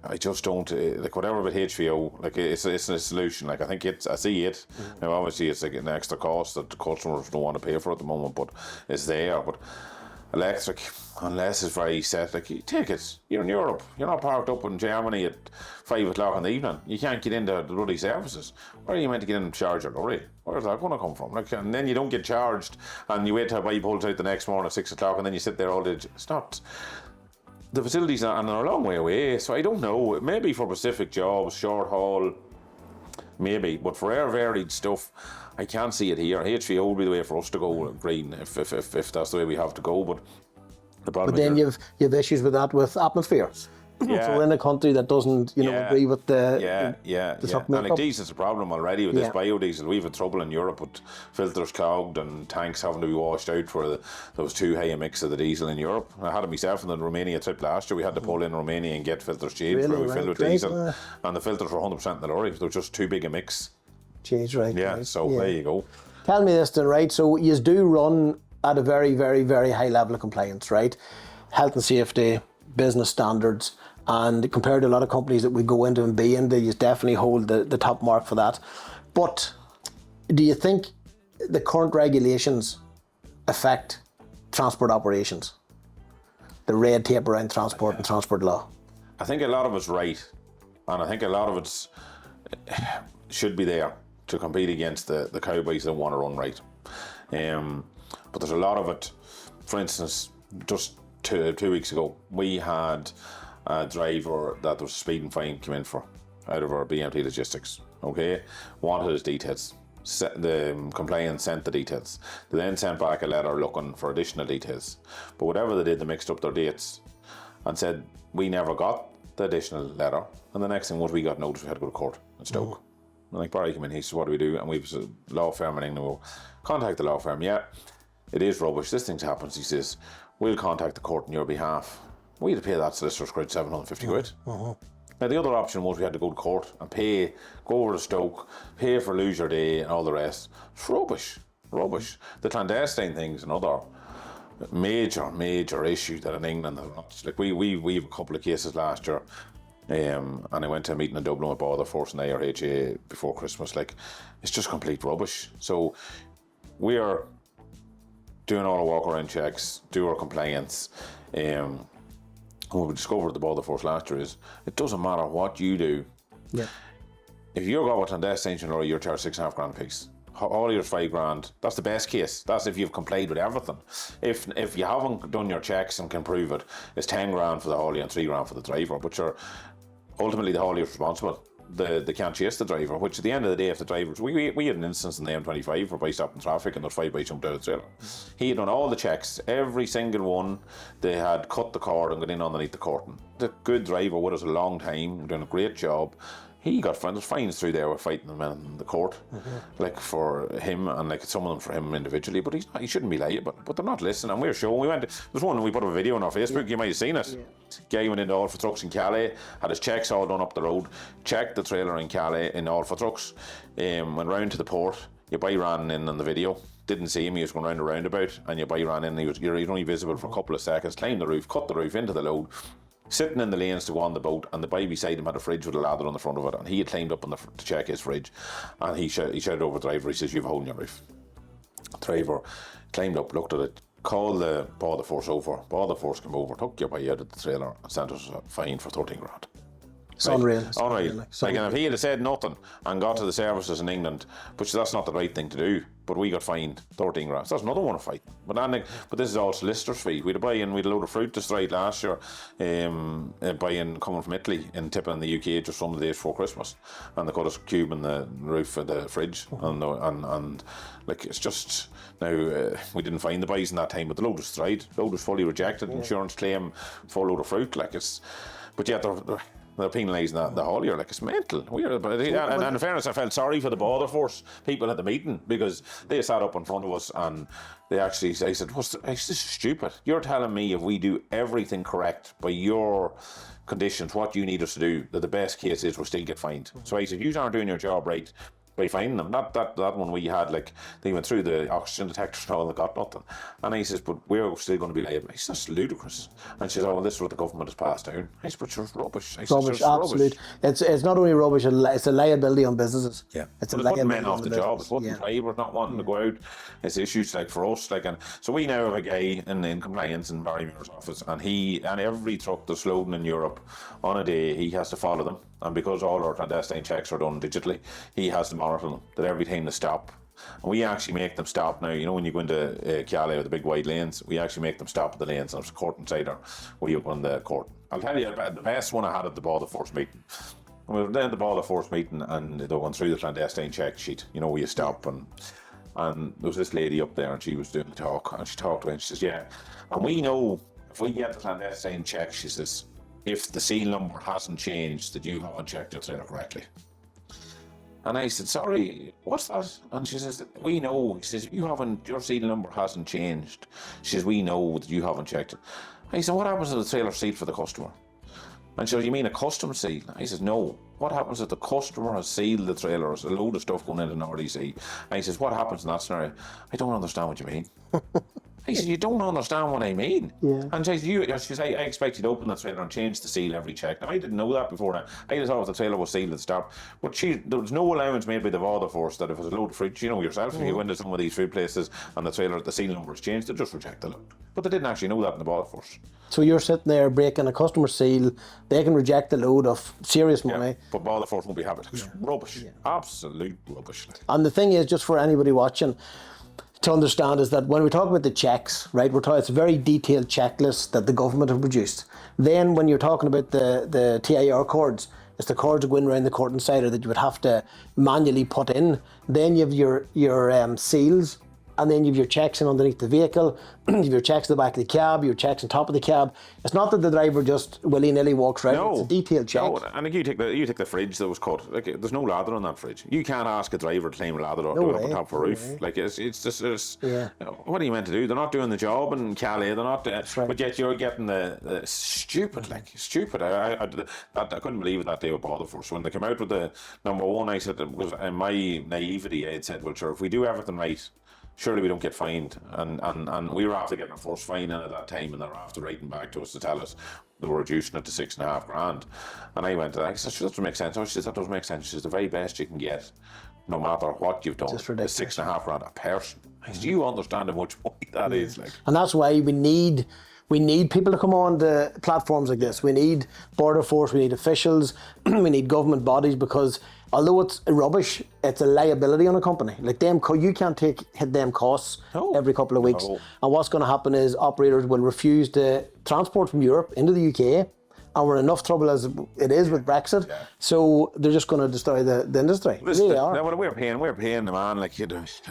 I just don't, whatever about HVO, it's a solution. I think I see it. Now, obviously it's an extra cost that the customers don't want to pay for at the moment, but it's there. But electric, unless it's very set, you take it. You're in Europe. You're not parked up in Germany at 5 o'clock in the evening. You can't get into the bloody services. Where are you meant to get in and charge your lorry? Where's that going to come from? And then you don't get charged, and you wait till a pulls out the next morning at 6 o'clock, and then you sit there all day. It's not. The facilities are a long way away, so I don't know. Maybe for specific jobs, short haul, maybe. But for our varied stuff, I can't see it here. HVO will be the way for us to go green if that's the way we have to go. But the problem. But then you've issues with that with atmosphere. Yeah. So we're in a country that doesn't, agree with the truck And like makeup. diesel's a problem already with this biodiesel. We've had trouble in Europe with filters clogged and tanks having to be washed out for those too high a mix of the diesel in Europe. I had it myself on the Romania trip last year. We had to pull in Romania and get filters changed where we filled with diesel. And the filters were 100% in the lorry. They were just too big a mix. Change, right. Yeah, so there you go. Tell me this then, right? So you do run at a very, very, very high level of compliance, right? Health and safety, business standards, and compared to a lot of companies that we go into and be in, they just definitely hold the top mark for that. But do you think the current regulations affect transport operations? The red tape around transport and transport law? I think a lot of it's right, and I think a lot of it's should be there to compete against the cowboys that want to run right. But there's a lot of it. For instance, just two weeks ago, we had a driver that was speeding fine came in for out of our BMT logistics. Okay, wanted his details. The compliance sent the details. They then sent back a letter looking for additional details. But whatever they did, they mixed up their dates and said we never got the additional letter. And the next thing was we got notice we had to go to court in Stoke. And like Barry came in, he said, "What do we do?" And we was a law firm in England. We'll contact the law firm. Yeah, it is rubbish. This thing happens. He says, "We'll contact the court on your behalf." We had to pay that solicitor's quid, 750 quid. Now the other option was we had to go to court and go over to Stoke, pay for lose your day and all the rest. It's rubbish. The clandestine thing's another major issue that in England, like we have a couple of cases last year, and I went to a meeting in Dublin with Border Force and IRHA before Christmas. Like, it's just complete rubbish. So we are doing all our walk around checks, do our compliance. What we discovered at the Border Force last year is it doesn't matter what you do. Yeah. If you're going with a clandestine lorry, you're charged $6.5 a piece. All yours $5,000. That's the best case. That's if you've complied with everything. If you haven't done your checks and can prove it, it's $10,000 for the haulier and $3,000 for the driver. But ultimately the haulier is responsible. They can't chase the driver, which at the end of the day, if the drivers, we had an instance in the M25 where by stopping traffic and there's 5 guys jumped out of the trailer. He had done all the checks, every single one. They had cut the cord and got in underneath the curtain. The good driver with us a long time, doing a great job. He got fines through there. We're fighting them in the court, like for him and like some of them for him individually. But he shouldn't be liable. But they're not listening. And we're showing. There's one we put up a video on our Facebook. You might have seen it. Yeah. Guy went into All for Trucks in Calais, had his checks all done up the road, checked the trailer in Calais in All for Trucks, went round to the port. Your boy ran in on the video. Didn't see him. He was going round a roundabout, and your boy ran in. He was only visible for a couple of seconds. Climbed the roof, cut the roof into the load. Sitting in the lanes to go on the boat, and the boy beside him had a fridge with a ladder on the front of it, and he had climbed up on to check his fridge, and he shouted over the driver. He says, "You've a hole in your roof." Driver climbed up, looked at it, called the Border Force over. Border Force came over, took your boy out of the trailer, and sent us a fine for $13,000. It's unreal. Unreal. Like, and if he had said nothing and got to the services in England, which that's not the right thing to do, but we got fined $13,000. That's another one to fight. But this is all solicitor's fee. We had a load of fruit to strike last year, coming from Italy and tipping in the UK just some of the days before Christmas, and they cut us a cube in the roof of the fridge, and like it's just now we didn't find the boys in that time, but the load was tried. The load was fully rejected. Insurance claim, full load of fruit. Like but yet they're penalising the haulier, like it's mental. And in fairness, I felt sorry for the Border Force people at the meeting because they sat up in front of us and I said, this is stupid. You're telling me if we do everything correct by your conditions, what you need us to do, that the best case is we'll still get fined. So I said, you aren't doing your job right by finding them. Not that one we had, like, they went through the oxygen detectors and all and got nothing. And he says, but we're still going to be liable. He says, that's ludicrous. And she says, oh, well, this is what the government has passed down. I said, but it's rubbish. Rubbish, absolute. It's not only rubbish, it's a liability on businesses. Yeah. It's a liability men off the job. It's putting drivers not wanting to go out. It's issues like for us. And so we now have a guy in compliance in Barry Muir's office, and every truck that's loading in Europe on a day, he has to follow them. And because all our clandestine checks are done digitally, he has to monitor them, that every time they stop. And we actually make them stop now. You know, when you go into Calais with the big wide lanes, we actually make them stop at the lanes, and there's a court inside there where you go in the court. I'll tell you, the best one I had at the Border Force meeting. We were there at the Border Force meeting, and they went through the clandestine check sheet, you know, where you stop. And there was this lady up there, and she was doing the talk, and she talked to me, and she says, yeah, and we know if we get the clandestine check, she says, if the seal number hasn't changed, that you haven't checked your trailer correctly. And I said, sorry, what's that? And she says, we know. She says, your seal number hasn't changed. She says, we know that you haven't checked it. I said, what happens to the trailer seal for the customer? And she says, you mean a custom seal? I says, no. What happens if the customer has sealed the trailer? There's a load of stuff going into an RDC. And he says, what happens in that scenario? I don't understand what you mean. He said, you don't understand what I mean. Yeah. And she says, I expect you to open the trailer and change the seal every check. Now, I didn't know that before. I just thought the trailer was sealed at the start. But there was no allowance made by the Auditors that if it was a load of fruit, you know yourself, if you go into some of these fruit places and the seal number is changed, they just reject the load. But they didn't actually know that in the Auditors. So you're sitting there breaking a customer seal, they can reject a load of serious money. But Auditors won't be having it. It's rubbish. Absolute rubbish. And the thing is, just for anybody watching, to understand is that when we talk about the checks, right, it's a very detailed checklist that the government have produced. Then when you're talking about the TIR cords, it's the cords that go in around the court insider that you would have to manually put in. Then you have your seals, and then you have your checks in underneath the vehicle, you have your checks in the back of the cab, your checks on top of the cab. It's not that the driver just willy-nilly walks around, it's a detailed check. No, and like you take the fridge that was cut, like there's no ladder on that fridge. You can't ask a driver to climb a ladder up on top of a roof. Way. Like it's just, what are you meant to do? They're not doing the job in Calais, they're not, but yet you're getting the stupid. I couldn't believe it that day with Auditors. When they came out with the number one, I said, it was in my naivety, I had said, well sure, if we do everything right, surely we don't get fined. And we were after getting our first fine in at that time, and they were after writing back to us to tell us they were reducing it to $6,500. And I went, I said, that doesn't make sense. Oh, she says, that doesn't make sense. She says, the very best you can get, no matter what you've done, is $6,500 a person. I said, do you understand how much money that is? Like? And that's why we need people to come on to platforms like this. We need border force, we need officials, we need government bodies, because although it's rubbish, it's a liability on a company. Like them, you can't hit them costs every couple of weeks. No. And what's going to happen is operators will refuse to transport from Europe into the UK, and we're in enough trouble as it is with Brexit. Yeah. So they're just going to destroy the industry. Listen, we're paying the man like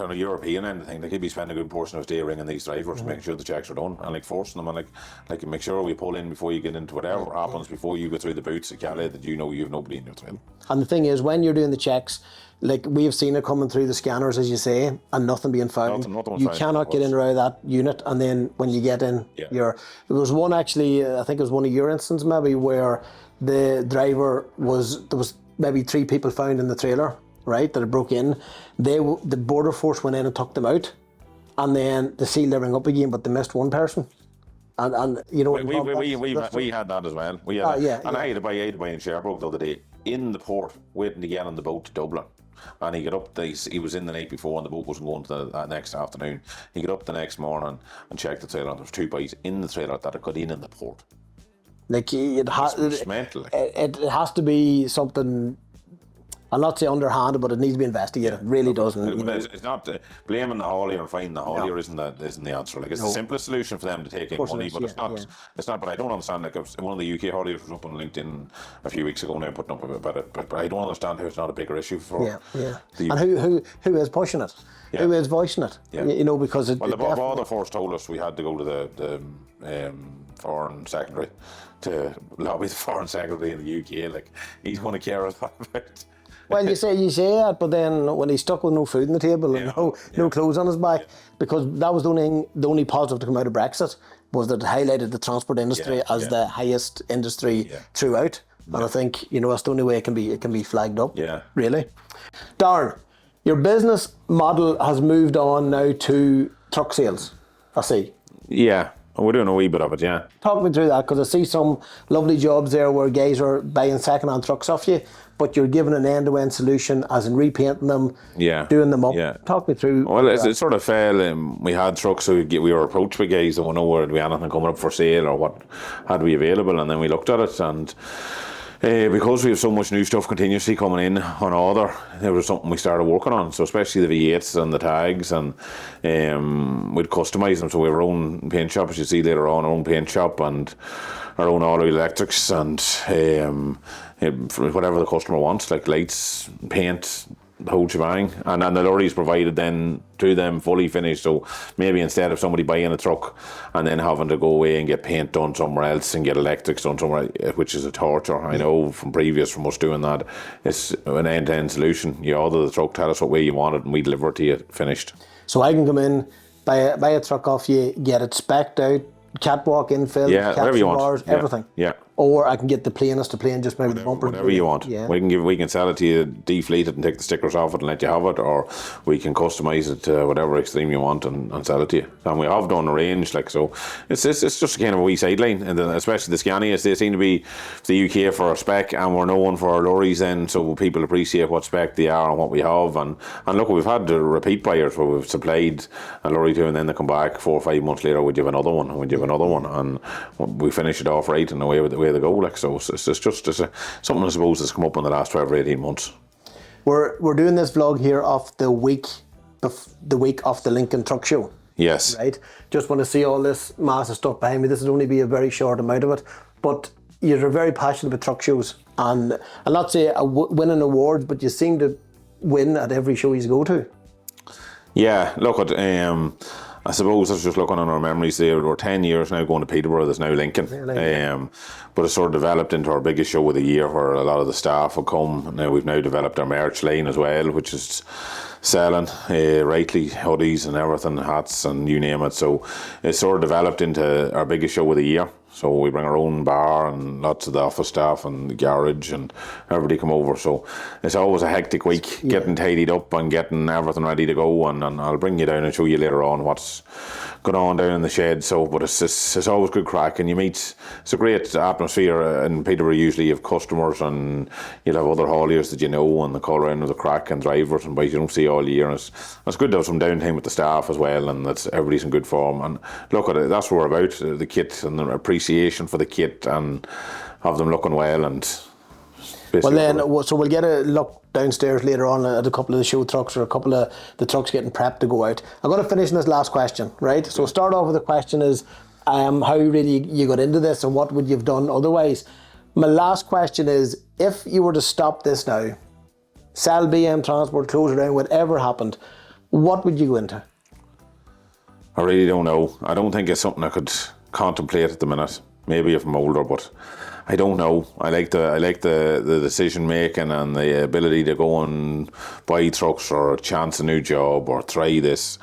on a European end of thing. Like he'd be spending a good portion of his day ringing these drivers, making sure the checks are done, and like forcing them, and like make sure we pull in before you get into whatever happens, before you go through the boots at Calais, that you know you've nobody in your trailer. And the thing is, when you're doing the checks, like we have seen it coming through the scanners, as you say, and nothing being found. You cannot get in or out of that unit, and then when you get in, there was one actually, I think it was one of your instances maybe, where the driver there was maybe 3 people found in the trailer, right, that had broke in. The border force went in and took them out, and then they sealed everything up again, but they missed one person. And you know, we had that as well. We had and I had to buy in Sherbrooke the other day in the port, waiting to get on the boat to Dublin. And he got up, he was in the night before and the boat wasn't going to the next afternoon. He got up the next morning and checked the trailer, and there was 2 bikes in the trailer that had got in the port. Like it's mental. It has to be something, I'll not say underhanded, but it needs to be investigated. It really doesn't. It's not blaming the haulier and finding the haulier isn't the answer. Like it's the simplest solution for them to take in money, but it's not. It's not. But I don't understand. Like one of the UK hauliers was up on LinkedIn a few weeks ago now, putting up about it. But I don't understand how it's not a bigger issue for. And who is pushing it? Yeah. Who is voicing it? Yeah. You know, because the Auditors told us we had to go to the foreign secretary to lobby the foreign secretary in the UK. Like he's going to care about it. Well, you say that, but then when he's stuck with no food on the table and no clothes on his back, because that was the only positive to come out of Brexit, was that it highlighted the transport industry as the highest industry throughout. And I think, you know, that's the only way it can be flagged up. Yeah. Really. Darren, your business model has moved on now to truck sales, I see. Yeah. We're doing a wee bit of it, yeah. Talk me through that, because I see some lovely jobs there where guys are buying second-hand trucks off you, but you're giving an end-to-end solution, as in repainting them, doing them up. Yeah. Talk me through. Well, it sort of fell. We had trucks, so we were approached by guys that want to know whether we had anything coming up for sale or what had we available, and then we looked at it, and because we have so much new stuff continuously coming in on order, there was something we started working on. So especially the V8s and the tags, and we'd customise them. So we have our own paint shop, as you see later on, our own paint shop and our own auto electrics, and whatever the customer wants, like lights, paint, the whole shebang, and then the lorry is provided then to them fully finished. So maybe instead of somebody buying a truck and then having to go away and get paint done somewhere else and get electrics done somewhere, which is a torture. I know from us doing that, it's an end-to-end solution. You order the truck, tell us what way you want it, and we deliver it to you finished. So I can come in, buy a truck off you, get it spec'd out, catwalk infill, whatever you want, bars, everything. Yeah. Or I can get the plainest of plain, just maybe the bumper. Whatever you want. Yeah. We can sell it to you, defleet it and take the stickers off it and let you have it, or we can customise it to whatever extreme you want and sell it to you. And we have done a range, like, so it's just kind of a wee sideline, and then especially the Scanias, they seem to be the UK for our spec, and we're known for our lorries then, so people appreciate what spec they are and what we have. And look, we've had the repeat buyers where we've supplied a lorry to, and then they come back 4 or 5 months later, would you have another one, and we finish it off right and away they go. Like, so it's something I suppose that's come up in the last 12 or 18 months. We're doing this vlog here of the week of the Lincoln Truck Show. Yes. Right? Just want to see all this massive stuff behind me. This will only be a very short amount of it, but you're very passionate about truck shows, and I'll not say winning awards, but you seem to win at every show you go to. Yeah, look at I suppose I was just looking on our memories there. We're 10 years now going to Peterborough. There's now Lincoln. But it's sort of developed into our biggest show of the year, where a lot of the staff will come. Now we've now developed our merch line as well, which is selling rightly hoodies and everything, hats and you name it. So it's sort of developed into our biggest show of the year. So we bring our own bar and lots of the office staff and the garage and everybody come over. So it's always a hectic week, getting tidied up and getting everything ready to go. And I'll bring you down and show you later on what's going on down in the shed. So, but it's always good crack, and you meet. It's a great atmosphere in Peterborough. Usually you have customers and you'll have other hauliers that you know, and they call around with the crack and drivers and boys you don't see all year. And it's good to have some downtime with the staff as well, and that's everybody's in good form. And look at it, that's what we're about, the kit and the appreciation for the kit, and have them looking well. And well then, so we'll get a look downstairs later on at a couple of the show trucks, or a couple of the trucks getting prepped to go out. I'm going to finish on this last question, right? So start off with the question is how really you got into this, and what would you have done otherwise? My last question is, if you were to stop this now, sell BM Transport, close it down, whatever happened, what would you go into? I really don't know. I don't think it's something I could contemplate at the minute. Maybe if I'm older, but I don't know. I like the decision making and the ability to go and buy trucks or chance a new job or try this.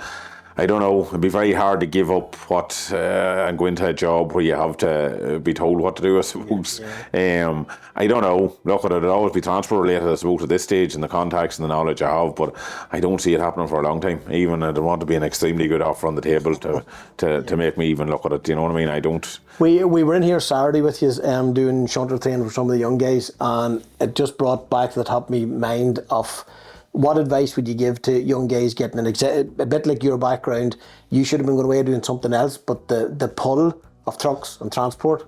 I don't know. It'd be very hard to give up and go into a job where you have to be told what to do, I suppose. I don't know. Look, it'll always be transport related, I suppose, at this stage, and the contacts and the knowledge I have, but I don't see it happening for a long time. Even I don't want to be an extremely good offer on the table to make me even look at it. Do you know what I mean? I don't. We were in here Saturday with you doing shunter training for some of the young guys, and it just brought back to the top of my mind of what advice would you give to young guys getting a bit like your background? You should have been going away doing something else, but the pull of trucks and transport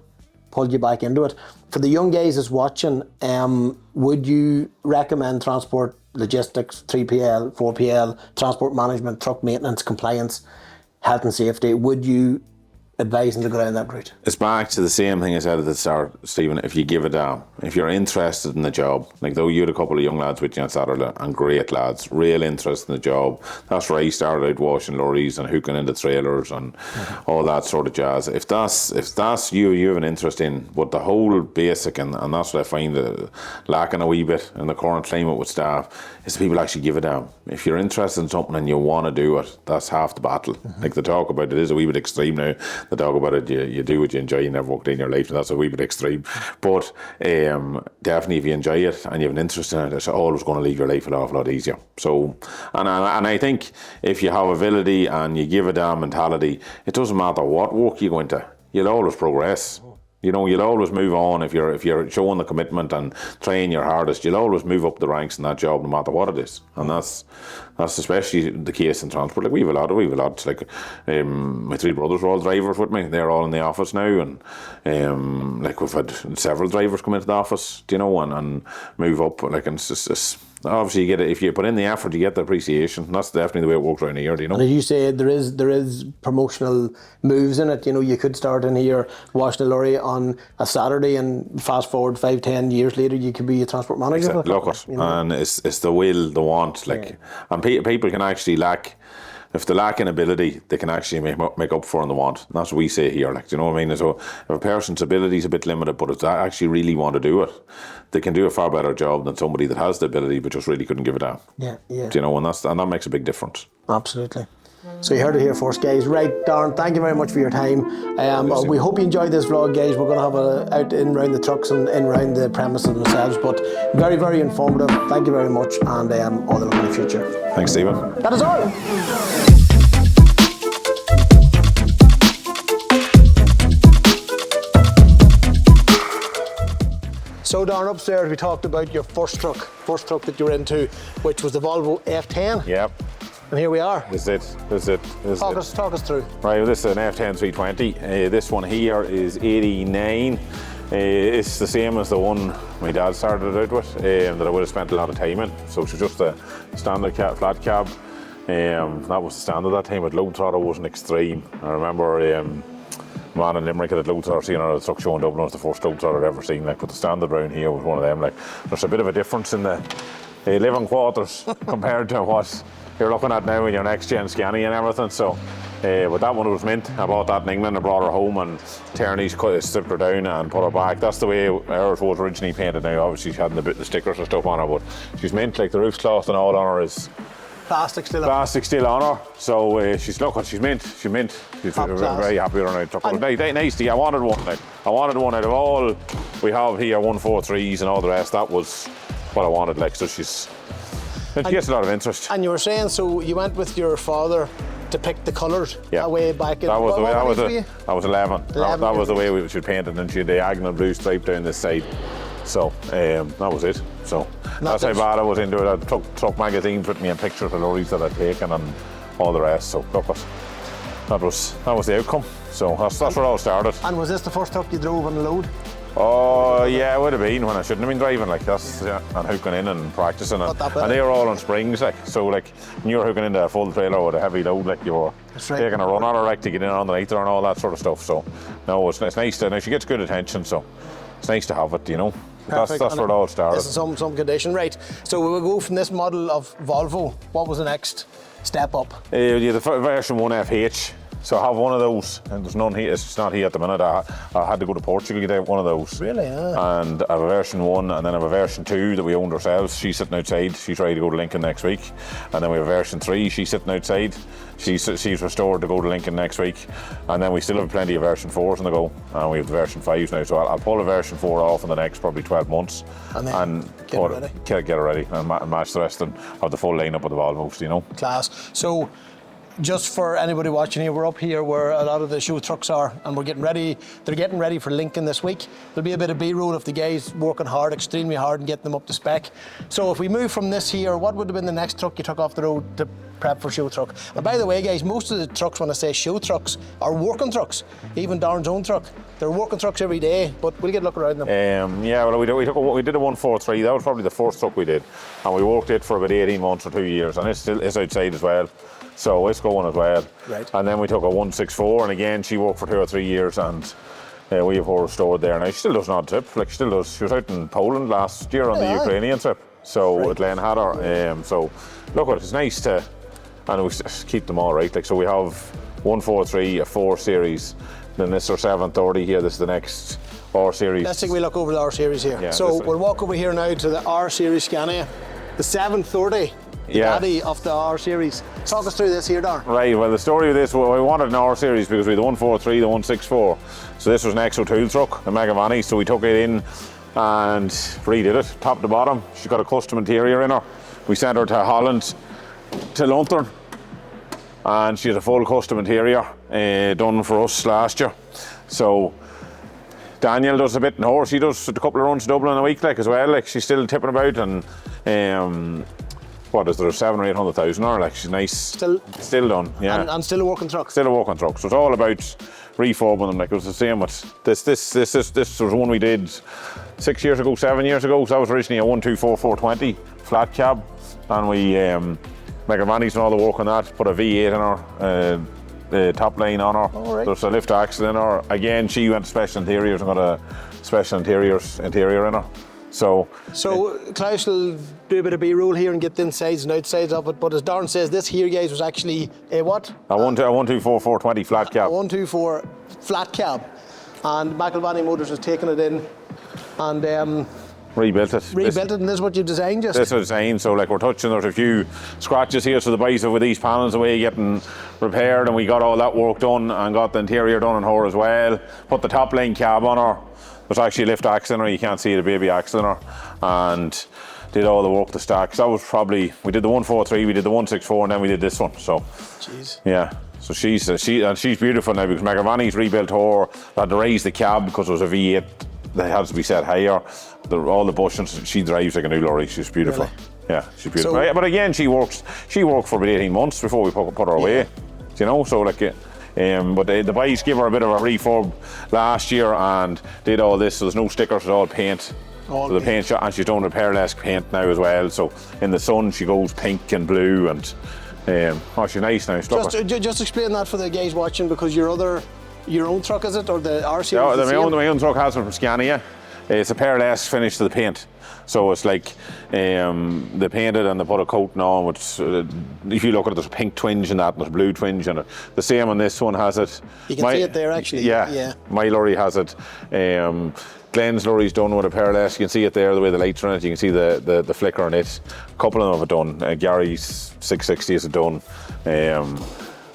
pulled you back into it. For the young guys that's watching, would you recommend transport logistics, 3PL, 4PL, transport management, truck maintenance, compliance, health and safety? Would you advise them to go down that route? It's back to the same thing I said at the start, Stephen. If you give a damn, if you're interested in the job, like though you had a couple of young lads with you on Saturday, and great lads, real interest in the job. That's where I started out, washing lorries and hooking into trailers and all that sort of jazz. If that's you have an interest in, but the whole basic, and that's what I find lacking a wee bit in the current climate with staff, is people actually give a damn. If you're interested in something and you want to do it, that's half the battle. Like the talk about it is a wee bit extreme now. The talk about it, you do what you enjoy, you never worked in your life, and that's a wee bit extreme. But definitely if you enjoy it and you have an interest in it, it's always going to leave your life an awful lot easier. So, and I think if you have ability and you give a damn mentality, it doesn't matter what work you go into, you'll always progress. You know, you'll always move on if you're showing the commitment and trying your hardest. You'll always move up the ranks in that job, no matter what it is, and that's especially the case in transport. Like we've a lot. Like my three brothers are all drivers with me. They're all in the office now, and like we've had several drivers come into the office, do you know, and move up. Like, and it's obviously you get it, if you put in the effort, you get the appreciation. That's definitely the way it works around here, you know. And as you say, there is promotional moves in it. You know, you could start in here washing a lorry on a Saturday, and fast forward 5-10 years later, you could be a transport manager. Exactly. Look it, you know? And it's the will, the want, like, and people can actually lack. If they lack in ability, they can actually make up for in the want. And that's what we say here, like, do you know what I mean? So if a person's ability is a bit limited, but if they actually really want to do it, they can do a far better job than somebody that has the ability but just really couldn't give it down. Yeah. Do you know, and that makes a big difference. Absolutely. So you heard it here first, guys. Right, Darren, thank you very much for your time. We hope you enjoyed this vlog, guys. We're going to have out in around the trucks and in around the premises themselves, but very, very informative. Thank you very much, and all the luck in the future. Thanks, Stephen. That is all. So Darren, upstairs we talked about your first truck that you were into, which was the Volvo F10. Yep. And here we are. This is it. Talk us through. Right, this is an F10 320. This one here is 89. It's the same as the one my dad started out with, that I would have spent a lot of time in. So it's just a standard flat cab. That was the standard that time, but load throttle wasn't extreme. I remember man in Limerick at the load throttle, seeing the truck show in Dublin was the first load throttle I'd ever seen. Like, but the standard round here was one of them. Like, there's a bit of a difference in the living quarters compared to what you're looking at now in your next gen Scania and everything. So, but that one was mint. I bought that in England, I brought her home, and Tierney's stripped her down and put her back. That's the way ours was originally painted. Now, obviously, she hadn't the stickers and stuff on her, but she's mint. Like, the roof cloth and all on her is plastic still on her. So she's mint. She's very happy with her now. Nice. I wanted one. Like, I wanted one out of all we have here, 143s and all the rest. That was what I wanted. Like, so she gets a lot of interest. And you were saying, so you went with your father to pick the colours way back in. That was the way. I was 11. 11. That was the way we should paint it, and she had a diagonal blue stripe down this side. So that was it. So that's how bad I was into it. I took truck magazines with me and pictures of lorries that I'd taken and all the rest. So look, that was the outcome. So that's where it all started. And was this the first truck you drove on the load? Oh yeah, it would have been when I shouldn't have been driving. Like, that's and hooking in and practicing, and they were all on springs. Like, so, like, when you were hooking into a full trailer with a heavy load, like, you were taking a run on her, like, to get in underneath her and all that sort of stuff. So no, it's nice to. Now she gets good attention, so it's nice to have it, you know. That's where it all started. This is some condition, right? So we will go from this model of Volvo. What was the next step up? The version 1 FH. So I have one of those, and there's none here. It's not here at the minute. I had to go to Portugal to get one of those. Really? Yeah. And I have a version 1, and then I have a version 2 that we owned ourselves. She's sitting outside. She's ready to go to Lincoln next week. And then we have a version 3. She's sitting outside. She's restored to go to Lincoln next week. And then we still have plenty of version 4s on the go. And we have the version 5s now. So I'll pull a version 4 off in the next probably 12 months. And get it ready and match the rest and have the full lineup of the Volvos, you know. Class. So, just for anybody watching here, we're up here where a lot of the show trucks are, and we're getting ready. They're getting ready for Lincoln this week. There'll be a bit of B-roll of the guys working hard, extremely hard, and getting them up to spec. So if we move from this here, what would have been the next truck you took off the road to prep for show truck? And by the way, guys, most of the trucks, when I say show trucks, are working trucks. Even Darren's own truck. They're working trucks every day, but we'll get a look around them. Yeah, well, we did a 143. That was probably the first truck we did, and we worked it for about 18 months or 2 years, and it's outside as well. So it's going as well. Right. And then we took a 164, and again she worked for 2 or 3 years, and we have her restored there now. She still does an odd trip, like she still does. She was out in Poland last year on the Ukrainian trip, so with Len had her. So look, it's nice to, and we keep them all right. Like, so we have 143, a 4 Series, then this is our 730 here. This is the next R Series. Let's take a wee look over the R Series here. Yeah, so we'll walk over here now to the R Series Scania, the 730. The daddy of the R Series. Talk us through this here, Darren. Right, well, the story of this, we wanted an R Series because we had the 143, the 164. So this was an Exo Tool truck, a Mega Vanny, so we took it in and redid it, top to bottom. She's got a custom interior in her. We sent her to Holland, to London, and she has a full custom interior done for us last year. So Daniel does a bit in her. She does a couple of runs to Dublin a week, like, as well. Like, she's still tipping about, and what is there, 700,000 or 800,000 or, like, she's nice. Still done, yeah. And still a working truck. Still a working truck. So it's all about refurbing them. Like, it was the same with this was one we did 6 years ago, 7 years ago. So that was originally a 124 420 flat cab, and we managed all the work on that. Put a V8 in her, the top line on her. All right. There's a lift axle in her. Again, she went to special interiors and got a special interior in her. So Klaus will do a bit of B-roll here and get the insides and outsides of it, but as Darren says, this here, guys, was actually a what? A 124 420 flat cab. A 124 flat cab, and McIlvany Motors has taken it in and rebuilt it, and this is what you designed, just? This is designed, so like we're touching, there's a few scratches here, so the boys are with these panels away getting repaired, and we got all that work done and got the interior done on her as well. Put the top line cab on her. There's actually a lift axle in her, you can't see the baby axle in her, and did all the work to stacks. That was probably, we did the 143, we did the 164, and then we did this one. So, jeez. Yeah. So she's beautiful now, because McIlvany's rebuilt her. They had to raise the cab because it was a V8. They had to be set higher. All the bushings, she drives like a new lorry. She's beautiful. Really? Yeah, she's beautiful. So, but again, she worked for about 18 months before we put her away. You know, so like. But the boys gave her a bit of a refurb last year and did all this, so there's no stickers, it's all paint. The paint, and she's done repairless paint now as well, so in the sun she goes pink and blue, and she's nice now. Just explain that for the guys watching, because your own truck, is it, or the RC? Yeah, my own truck has it from Scania. It's a pairless finish to the paint. So it's like they painted and they put a coating on, which if you look at it, there's a pink twinge in that and there's a blue twinge in it. The same on this one has it. You can see it there actually. Yeah. My lorry has it. Glenn's lorry's done with a pairless. You can see it there, the way the lights are in it. You can see the flicker on it. A couple of them have it done. Gary's 660 is it done.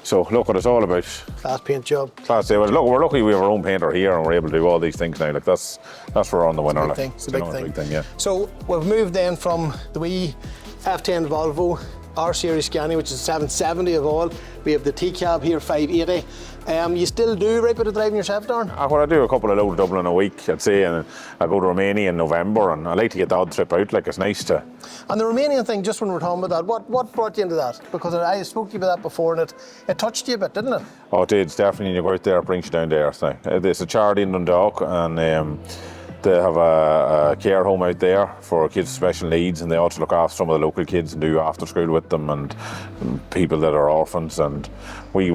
So look what it's all about. Class paint job. Class A. Well, look, we're lucky we have our own painter here and we're able to do all these things now. Like that's where we're on the winner. It's a big thing. Yeah. So we've moved then from the wee F10 Volvo R Series Scania, which is 770 of all. We have the T-Cab here, 580. You still do right bit of driving yourself, Darren? Well, I do a couple of loads of Dublin a week, I'd say, and I go to Romania in November, and I like to get the odd trip out. Like, it's nice to. And the Romanian thing, just when we're talking about that, what brought you into that? Because I spoke to you about that before, and it touched you a bit, didn't it? Oh, it did. It's definitely, you go out there, it brings you down to earth now. It's a charity in Dundalk, and they have a care home out there for kids with special needs, and they also look after some of the local kids and do after school with them, and people that are orphans. And we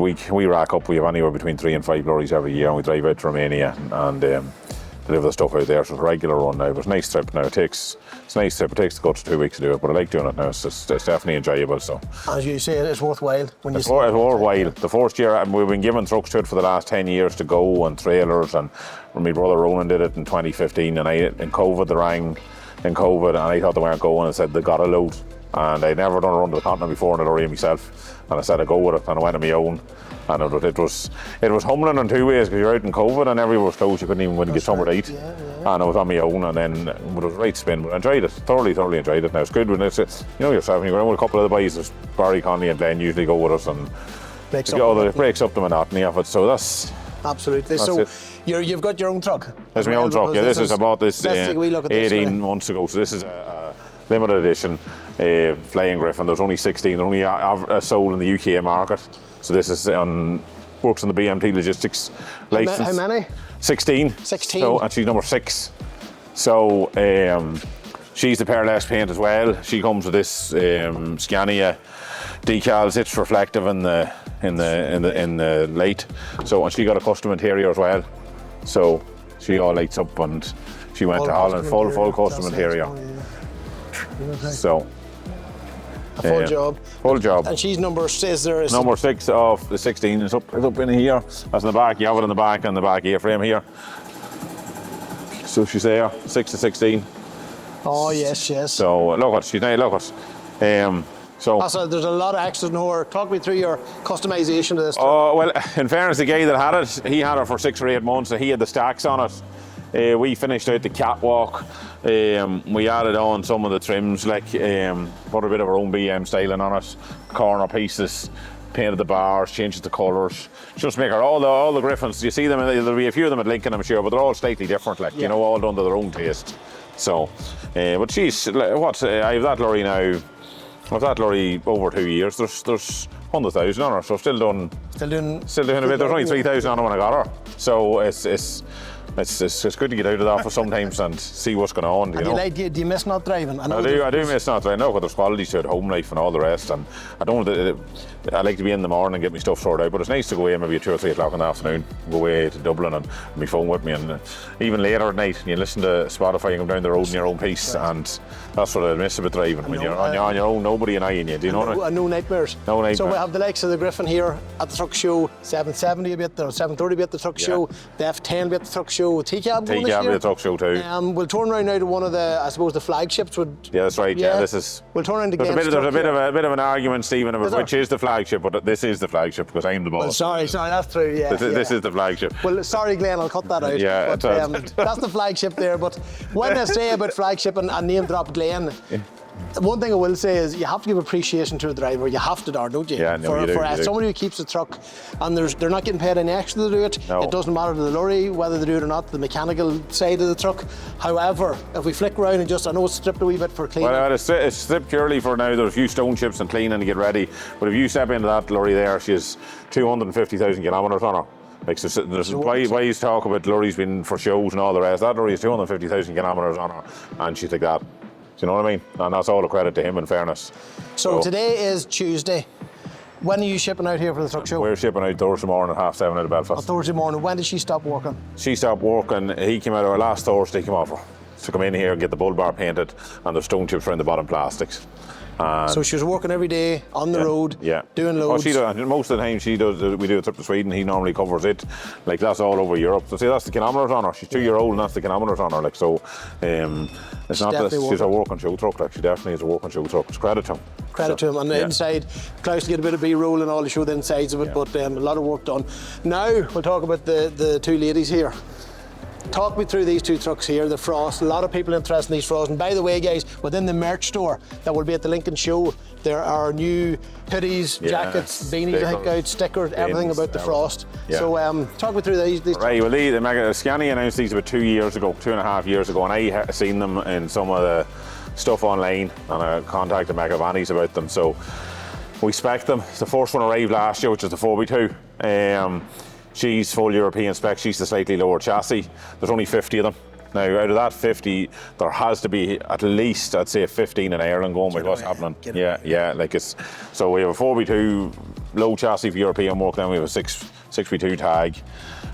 rack up, we have anywhere between 3 and 5 lorries every year, and we drive out to Romania and deliver the stuff out there. So it's a regular run now, but it's a nice trip now. It's a nice trip. It takes the guts 2 weeks to do it, but I like doing it now. It's definitely enjoyable. So as you say, it's worthwhile. It's worthwhile. The first year, we've been giving trucks to it for the last 10 years to go, and trailers, and my brother Ronan did it in 2015, and in COVID, they rang in COVID, and I thought they weren't going, and said they got a load, and I'd never done a run to the continent before in a lorry myself, and I said I'd go with it, and I went on my own. And it was humbling in 2 ways, because you're out in COVID and everywhere was closed, you couldn't even get somewhere to eat. Yeah. And I was on my own, and then it was a right spin, but I enjoyed it, thoroughly enjoyed it. Now it's good when it's, you know yourself, when you go around with a couple of the boys, Barry, Conley and Glenn usually go with us, and it breaks up the monotony of it, so that's... Absolutely. So you've got your own truck? It's my own truck, yeah. I bought this 18 months ago, so this is a limited edition Flying Griffin. There's only 16, they're only sold in the UK market. So this is works on the BM Logistics license. How many? 16. 16. So, and she's number 6. So she's the pairless paint as well. She comes with this Scania decals. It's reflective in the light. So, and she got a custom interior as well. So she all lights up, and she went to Holland full custom interior. So. A full job. Full job. And she's number 6 there. Number 6 of the 16 is up in here. That's in the back. You have it in the back and the back A-frame here. So she's there, 6 to 16. Oh yes. So look at she's now. Look at. So there's a lot of extras in her. Talk me through your customisation to this. Oh well, in fairness, the guy that had it, he had it for 6 or 8 months, and he had the stacks on it. We finished out the catwalk. We added on some of the trims, like put a bit of our own BM styling on it, corner pieces, painted the bars, changed the colours, just make all the Griffins. You see them, there'll be a few of them at Lincoln, I'm sure, but they're all slightly different, like you know, all done to their own taste. So, but she's I have that lorry now. I've that lorry over 2 years. There's 100,000 on her, so still doing a bit. There's only 3,000 on her when I got her, so it's. it's good to get out of the office sometimes and see what's going on. You know? Do you miss not driving? I do miss not driving. I know what there's qualities to it, home life and all the rest. And I like to be in the morning and get my stuff sorted out. But it's nice to go away maybe at 2 or 3 o'clock in the afternoon, go away to Dublin and my phone with me, and even later at night you listen to Spotify and come down the road in your own peace, and that's what I miss about driving. When you're on your own, nobody eyeing you. Do you know what I mean? No nightmares. No nightmares. So we have the likes of the Griffin here at the truck show, 770 a bit, or 730 at the truck show, the F10 at the truck show, T-Cab going this year. T-Cab at the truck show too. We'll turn around now to one of the, I suppose, the flagships. Yeah, that's right. Yeah, this is. We'll turn around to There's a bit of an argument, Stephen, about which is the flagship, but this is the flagship because I'm the boss. Well, sorry, that's true. Yeah, this is the flagship. Well, sorry, Glenn, I'll cut that out. Yeah, but, that's the flagship there. But when I say about flagship and name drop Glenn. Yeah. One thing I will say is you have to give appreciation to the driver. You have to, don't you? Yeah, no, you do. For somebody who keeps the truck and they're not getting paid any extra to do it. No. It doesn't matter to the lorry whether they do it or not, the mechanical side of the truck. However, if we flick around and I know it's stripped a wee bit for cleaning. Well, it's stripped purely for now. There's a few stone chips and cleaning to get ready. But if you step into that lorry there, she's 250,000 kilometres on her. Like, so there's why you talk about lorries being for shows and all the rest. That lorry is 250,000 kilometres on her, and she's like that. Do you know what I mean? And that's all a credit to him, in fairness. So today is Tuesday. When are you shipping out here for the truck show? We're shipping out Thursday morning at 7:30 out of Belfast. Thursday morning. When did she stop working? She stopped working. He came out last Thursday. Came over to come in here and get the bull bar painted and the stone chips around the bottom plastics. So she was working every day on the road, doing loads. She does, most of the time she does. We do a trip to Sweden. He normally covers it. Like, that's all over Europe. So see, that's the kilometres on her. She's 2 years old, and that's the kilometres on her. Like, so, it's not that she's a working show truck. Like, she definitely is a working show truck. It's credit to him. Credit to him. On the inside, Klaus will get a bit of B-roll and all to show the insides of it, but a lot of work done. Now we'll talk about the two ladies here. Talk me through these two trucks here, the Frost. A lot of people interested in these Frost. And by the way, guys, within the merch store that will be at the Lincoln show, there are new hoodies, jackets, beanies, I think, out, stickers, everything about the Frost. Yeah. So talk me through these right, well, Scania announced these about 2 years ago, 2.5 years ago, and I seen them in some of the stuff online, and I contacted Megavanis about them. So we spec them. The first one arrived last year, which is the 4x2. She's full European spec. She's the slightly lower chassis. There's only 50 of them. Now, out of that 50, there has to be at least, I'd say, 15 in Ireland going by what's happening. Yeah, like it's. So we have a 4x2 low chassis for European work. Then we have a 6x2 tag,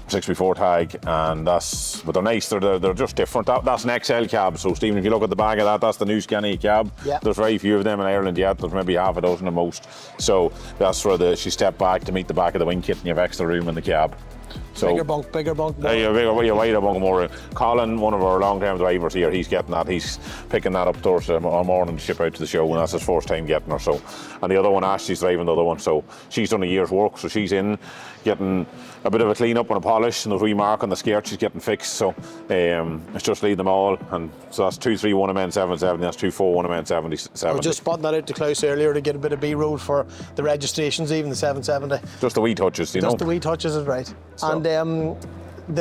6x4 tag, and but they're nice. They're just different. That's an XL cab. So Stephen, if you look at the back of that, that's the new Scania cab. Yeah. There's very few of them in Ireland yet. There's maybe half a dozen at most. So that's for she stepped back to meet the back of the wing kit, and you have extra room in the cab. So, bigger bunk. You're wider bunk more. Colin, one of our long-term drivers here, he's getting that. He's picking that up Thursday morning to ship out to the show, and that's his first time getting her. So, and the other one, Ashley's driving the other one. So she's done a year's work. So she's in getting a bit of a clean up and a polish, and the remark on the skirt she's getting fixed. So it's just lead them all, and so that's 231 a man 770. That's 241 a man 77. I was just spotting that out to Klaus earlier to get a bit of B-roll for the registrations, even the 770. Just the wee touches, Just the wee touches is right. So. And is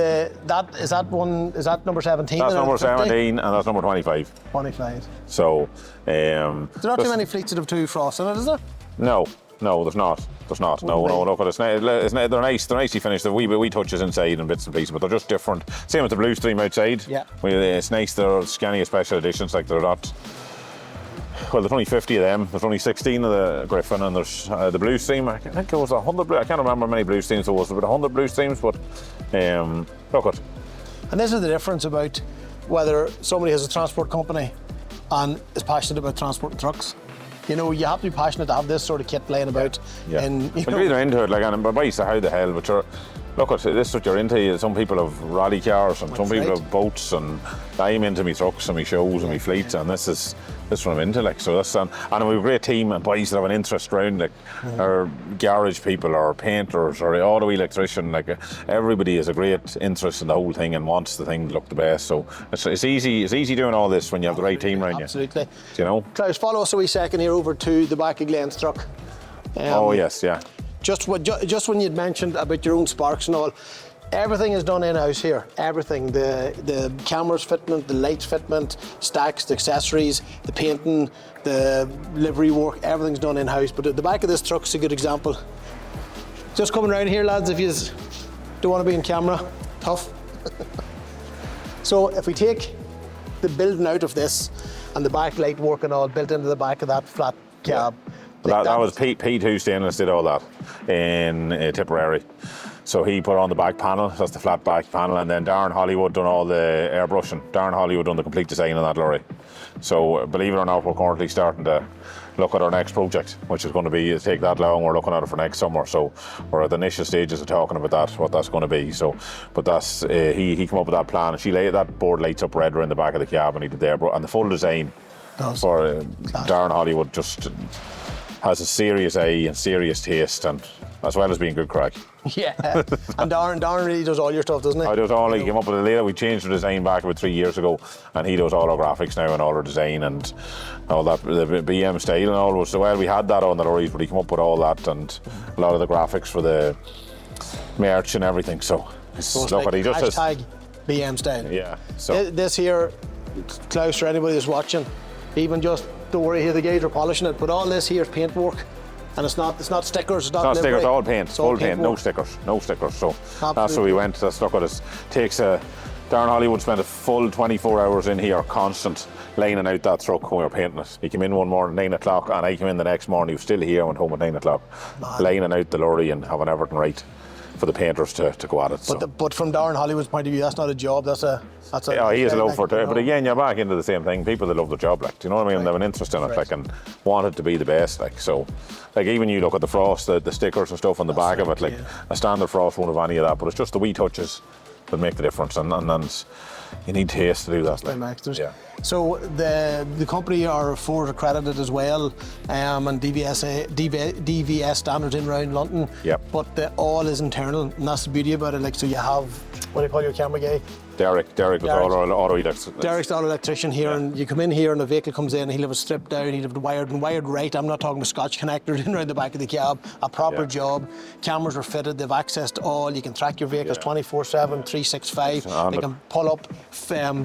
that number 17? That's number 17, and that's number 25. 25. So there's not too many fleets that have two Frosts in it, is there? No, there's not. No. But they're nice. They're nicely finished. The wee touches inside and bits and pieces, but they're just different. Same with the Blue Stream outside. Yeah. It's nice. They're Scania special editions. Like, they're not. Well, there's only 50 of them. There's only 16 of the Griffin, and there's the Blue Stream. I think there was 100. I can't remember how many Blue Streams there was. About 100 Blue Streams, but look at. And this is the difference about whether somebody has a transport company and is passionate about transporting trucks. You know, you have to be passionate to have this sort of kit playing about. Yeah. But you're into it, like, and by how the hell, but you're. Look, this is what you're into. Some people have rally cars, and some people have boats, and I'm into me trucks and me shows and me fleets, and this is what I'm into. Like, so that's and we have a great team and boys that have an interest around, like our garage people, or painters, or auto electrician. Like, everybody has a great interest in the whole thing and wants the thing to look the best. So it's easy. It's easy doing all this when you have the right team around you. Absolutely. You know. Klaus, follow us a wee second here over to the back of Glenn's truck. Oh yes, yeah. Just when you'd mentioned about your own sparks and all, everything is done in-house here. Everything, the cameras fitment, the lights fitment, stacks, the accessories, the painting, the livery work, everything's done in-house. But at the back of this truck's a good example. Just coming around here, lads, if you don't want to be in camera, tough. So if we take the building out of this and the backlight work and all built into the back of that flat cab. Yeah. That was P2 Stainless did all that in Tipperary. So he put on the back panel, that's the flat back panel, and then Darren Hollywood done all the airbrushing. Darren Hollywood done the complete design of that lorry. So believe it or not, we're currently starting to look at our next project, which is going to be take that long. We're looking at it for next summer. So we're at the initial stages of talking about that, what that's going to be. So, but that's he came up with that plan. That board lights up red around the back of the cab, and he did the airbrush and the full design for Darren Hollywood just has a serious eye and serious taste, and as well as being good crack. Yeah, and Darren really does all your stuff, doesn't he? I does all. He came up with it later. We changed the design back about 3 years ago, and he does all our graphics now and all our design and all that, the BM style and all. So well, we had that on the lorries, but he came up with all that and a lot of the graphics for the merch and everything. So look at he just hashtag BM style. Yeah. So this here, Klaus, for anybody that's watching, even just don't worry here, the guys are polishing it, but all this here is paintwork. And it's not stickers, it's not stickers, all paint, it's full paint, no stickers. So absolutely. That's where we went. That's look at us. Darren Hollywood spent a full 24 hours in here, constant, lining out that truck when we were painting it. He came in one morning, 9 o'clock, and I came in the next morning. He was still here, went home at 9 o'clock, lining out the lorry and having everything right for the painters to go at it. But from Darren Hollywood's point of view, that's not a job. That's a yeah, he has a love for it. But again, you're back into the same thing. People that love the job, like, do you know what I mean? Right. They have an interest in it, like, and want it to be the best, like. So, like, even you look at the frost, the stickers and stuff on the back of it, like, a standard frost won't have any of that. But it's just the wee touches that make the difference, and you need taste to do that. Like. Yeah. So the company are Ford accredited as well, and DVS standards in around London. Yep. But all is internal, and that's the beauty about it. Like, so you have, what do you call your camera guy? Derek with all our auto electrician. Derek's the auto electrician here, and you come in here and the vehicle comes in, he'll have it stripped down, he'll have it wired right. I'm not talking about Scotch connectors in around the back of the cab. A proper job. Cameras are fitted, they've access to all. You can track your vehicles 24/7, 365. They can pull up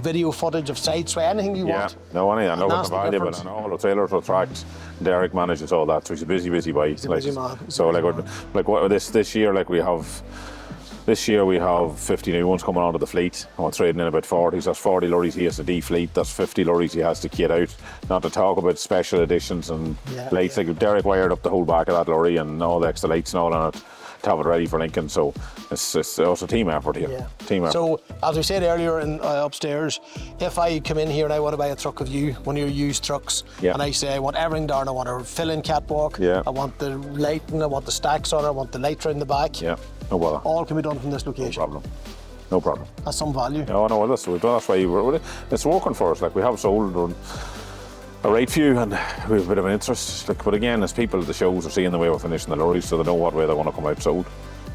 video footage of side sway, anything you want. No, anything. I know it's valuable, and all the trailers are tracked. Derek manages all that, so he's a busy boy. He's a busy man. So this year, like we have. This year we have 50 new ones coming onto the fleet, and we're trading in about 40s. That's 40 lorries he has to defleet, that's 50 lorries he has to kit out. Not to talk about special editions and lights. Like Derek wired up the whole back of that lorry and all the extra lights and all on it to have it ready for Lincoln. So it's also a team effort here. Yeah. Team effort. So as we said earlier in upstairs, if I come in here and I want to buy a truck of you, one of your used trucks, and I say I want everything down, I want a fill-in catwalk, I want the lighting, I want the stacks on it, I want the lights around the back. Yeah. No bother. All can be done from this location. No problem. That's some value. No, that's why it's working for us. Like, we have sold a right few, and we have a bit of an interest. Like, but again, as people at the shows are seeing the way we're finishing the lorries, so they know what way they want to come out sold.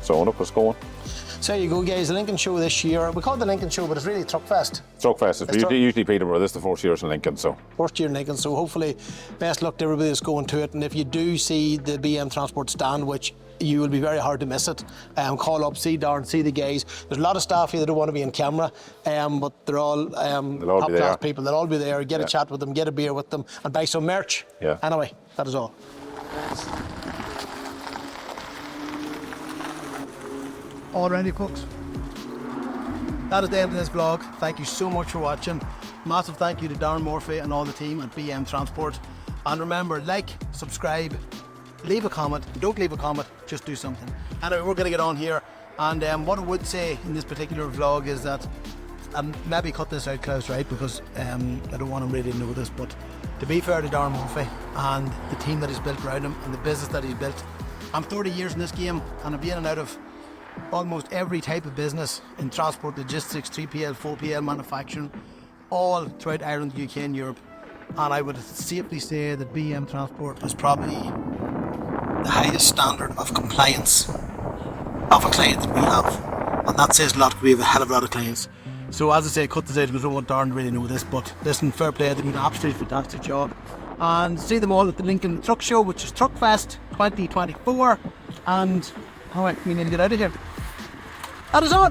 So look, it's going. So there you go, guys. The Lincoln show this year. We call it the Lincoln show, but it's really Truckfest. Truckfest. It's usually Peterborough. This is the first year in Lincoln, so. First year in Lincoln, so hopefully best luck to everybody that's going to it. And if you do see the BM Transport stand, which you will be very hard to miss it, call up, see Darren, see the guys. There's a lot of staff here that don't want to be in camera, but they're all top class people. They'll all be there. Get a chat with them, get a beer with them, and buy some merch. Yeah. Anyway, that is all. All ready, folks? That is the end of this vlog. Thank you so much for watching. Massive thank you to Darren Murphy and all the team at BM Transport. And remember, like, subscribe, leave a comment. Don't leave a comment, just do something. Anyway, we're going to get on here. And what I would say in this particular vlog is that, maybe cut this out, Klaus, right? Because I don't want him really to know this, but to be fair to Darren Murphy and the team that he's built around him and the business that he's built, I'm 30 years in this game, and I've been in and out of almost every type of business in transport, logistics, 3PL, 4PL, manufacturing, all throughout Ireland, UK and Europe. And I would safely say that BM Transport is probably the highest standard of compliance of a client that we have. And that says a lot, we have a hell of a lot of clients. So as I say, cut this out because I don't want Darren to really know this, but listen, fair play, they do an absolutely fantastic job. And see them all at the Lincoln Truck Show, which is Truckfest 2024. And alright, we need to get out of here. That is all.